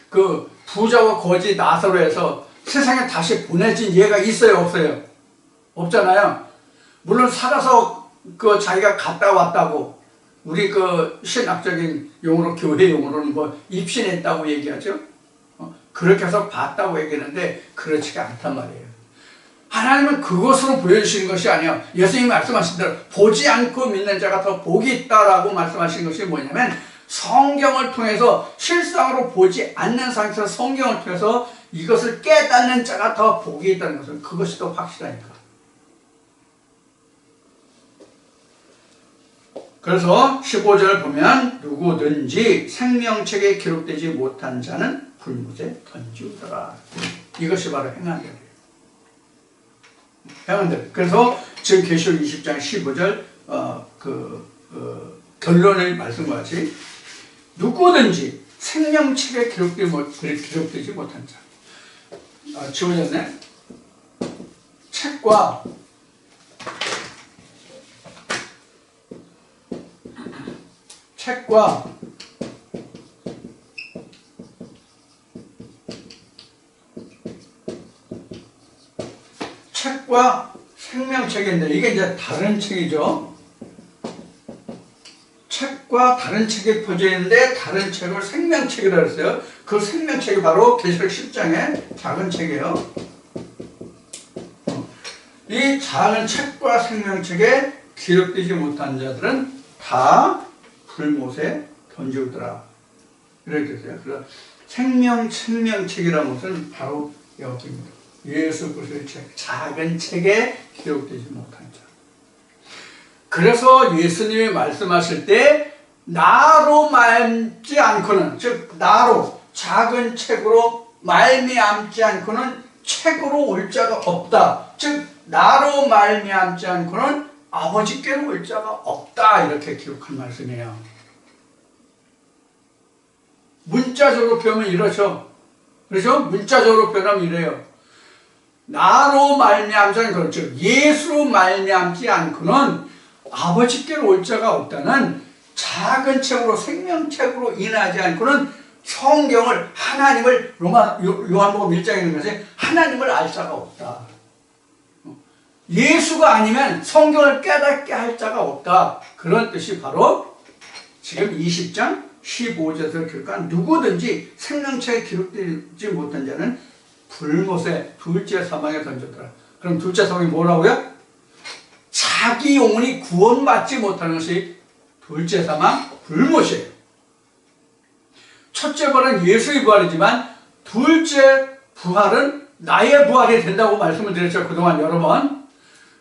그 부자와 거지 나사로에서 세상에 다시 보내진 예가 있어요, 없어요? 없잖아요. 물론 살아서 그 자기가 갔다 왔다고 우리 그 신학적인 용어로 교회 용어로는 뭐 입신했다고 얘기하죠. 그렇게 해서 봤다고 얘기하는데 그렇지가 않단 말이에요. 하나님은 그것으로 보여주시는 것이 아니에요. 예수님이 말씀하신 대로 보지 않고 믿는 자가 더 복이 있다라고 말씀하신 것이 뭐냐면 성경을 통해서 실상으로 보지 않는 상태에서 성경을 통해서 이것을 깨닫는 자가 더 복이 있다는 것은 그것이 더 확실하니까. 그래서 15절을 보면 누구든지 생명책에 기록되지 못한 자는 불못에 던지우더라. 이것이 바로 행한대로예요. 행한대로. 그래서 지금 계시록 20장 15절 결론의 말씀과 같이 누구든지 생명책에 기록되지 못한 자. 지워졌네. 책과 생명책인데 이게 이제 다른 책이죠. 책과 다른 책이 퍼져 있는데 다른 책을 생명책이라고 했어요. 그 생명책이 바로 계시록 10장의 작은 책이에요. 이 작은 책과 생명책에 기록되지 못한 자들은 다 불못에 던지우더라. 이렇게 됐어요. 그래서 생명책이라는 것은 바로 여기입니다. 예수 그리스도의 책, 작은 책에 기록되지 못한 자. 그래서 예수님이 말씀하실 때 나로 말지 않고는, 즉 나로 작은 책으로 말미암지 않고는 책으로 올 자가 없다. 즉 나로 말미암지 않고는 아버지께로 올 자가 없다. 이렇게 기록한 말씀이에요. 문자적으로 표현하면 이렇죠. 그렇죠? 문자적으로 표현하면 이래요. 나로 말미암지 않고는, 즉 예수로 말미암지 않고는 아버지께로 올 자가 없다는 작은 책으로 생명책으로 인하지 않고는 성경을 하나님을 요한복음 1장에 있는 것에 하나님을 알 자가 없다. 예수가 아니면 성경을 깨닫게 할 자가 없다. 그런 뜻이 바로 지금 20장 15절에서 기록한 누구든지 생명책에 기록되지 못한 자는 불못에 둘째 사망에 던졌더라. 그럼 둘째 사망이 뭐라고요? 자기 영혼이 구원받지 못하는 것이 둘째 사망, 불못이에요. 첫째 부활은 예수의 부활이지만 둘째 부활은 나의 부활이 된다고 말씀을 드렸죠. 그동안 여러 번.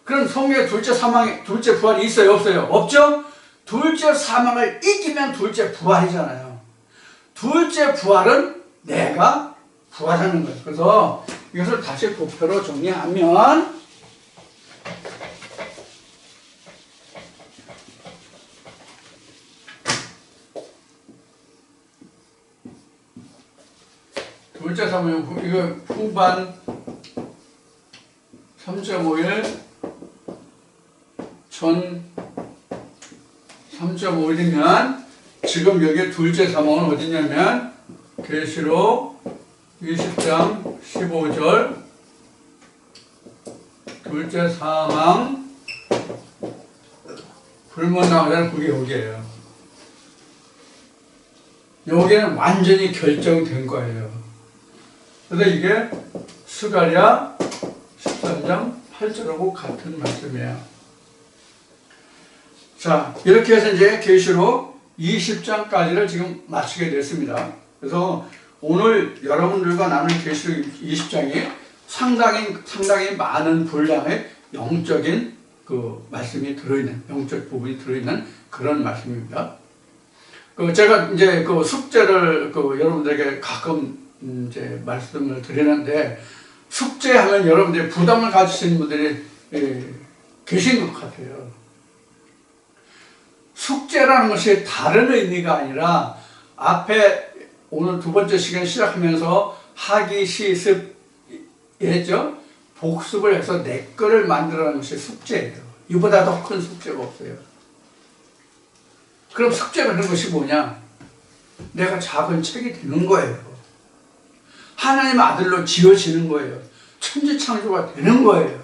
그럼 성경에 둘째 사망, 둘째 부활이 있어요? 없어요? 없죠? 둘째 사망을 이기면 둘째 부활이잖아요. 둘째 부활은 내가 부활하는 거예요. 그래서 이것을 다시 부표로 정리하면 둘째 사망, 이거 후반 3.5일 전 3.5일이면 지금 여기 둘째 사망은 어디냐면 계시록 20장 15절 둘째 사망 불못 나가자는 그게 여기에요. 여기는 완전히 결정된 거예요. 그래서 이게 스가랴 13장 8절하고 같은 말씀이에요. 자, 이렇게 해서 이제 계시록 20장까지를 지금 마치게 됐습니다. 그래서 오늘 여러분들과 나눈 계시록 20장이 상당히 많은 분량의 영적인 그 말씀이 들어있는, 영적 부분이 들어있는 그런 말씀입니다. 제가 이제 그 숙제를 여러분들에게 가끔 이제 말씀을 드리는데, 숙제하면 여러분들이 부담을 가지시는 분들이 계신 것 같아요. 숙제라는 것이 다른 의미가 아니라 앞에 오늘 두 번째 시간 시작하면서 하기, 시습 했죠? 복습을 해서 내 거를 만들어가는 것이 숙제예요. 이보다 더 큰 숙제가 없어요. 그럼 숙제라는 것이 뭐냐? 내가 작은 책이 되는 거예요. 하나님의 아들로 지어지는 거예요. 천지창조가 되는 거예요.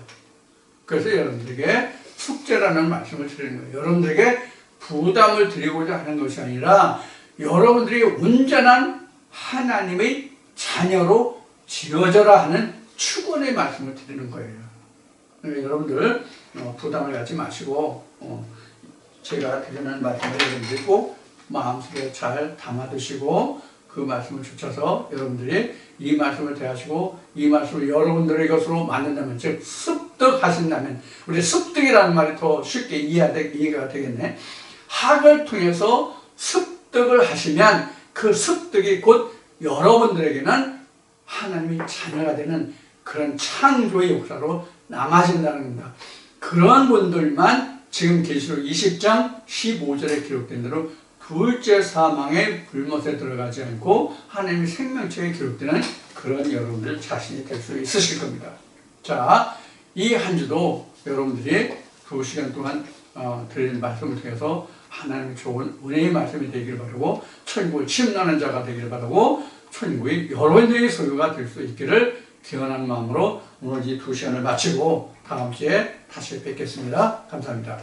그래서 여러분들에게 숙제라는 말씀을 드리는 거예요. 여러분들에게 부담을 드리고자 하는 것이 아니라 여러분들이 온전한 하나님의 자녀로 지어져라 하는 축원의 말씀을 드리는 거예요. 여러분들 부담을 갖지 마시고 제가 드리는 말씀을 여러분들이 꼭 마음속에 잘 담아두시고 그 말씀을 주셔서 여러분들이 이 말씀을 대하시고 이 말씀을 여러분들의 것으로 만든다면, 즉 습득하신다면, 우리 습득이라는 말이 더 쉽게 이해가 되겠네. 학을 통해서 습득을 하시면 그 습득이 곧 여러분들에게는 하나님의 자녀가 되는 그런 창조의 역사로 남아진다는 겁니다. 그런 분들만 지금 계시록 20장 15절에 기록된 대로 둘째 사망의 불못에 들어가지 않고 하나님의 생명책에 기록되는 그런 여러분들 자신이 될 수 있으실 겁니다. 자, 이 한 주도 여러분들이 2시간 동안 드리는 말씀을 통해서 하나님의 좋은 은혜의 말씀이 되기를 바라고 천국을 침노하는 자가 되기를 바라고 천국이 여러분들의 소유가 될 수 있기를 기원하는 마음으로 오늘 이 2시간을 마치고 다음 주에 다시 뵙겠습니다. 감사합니다.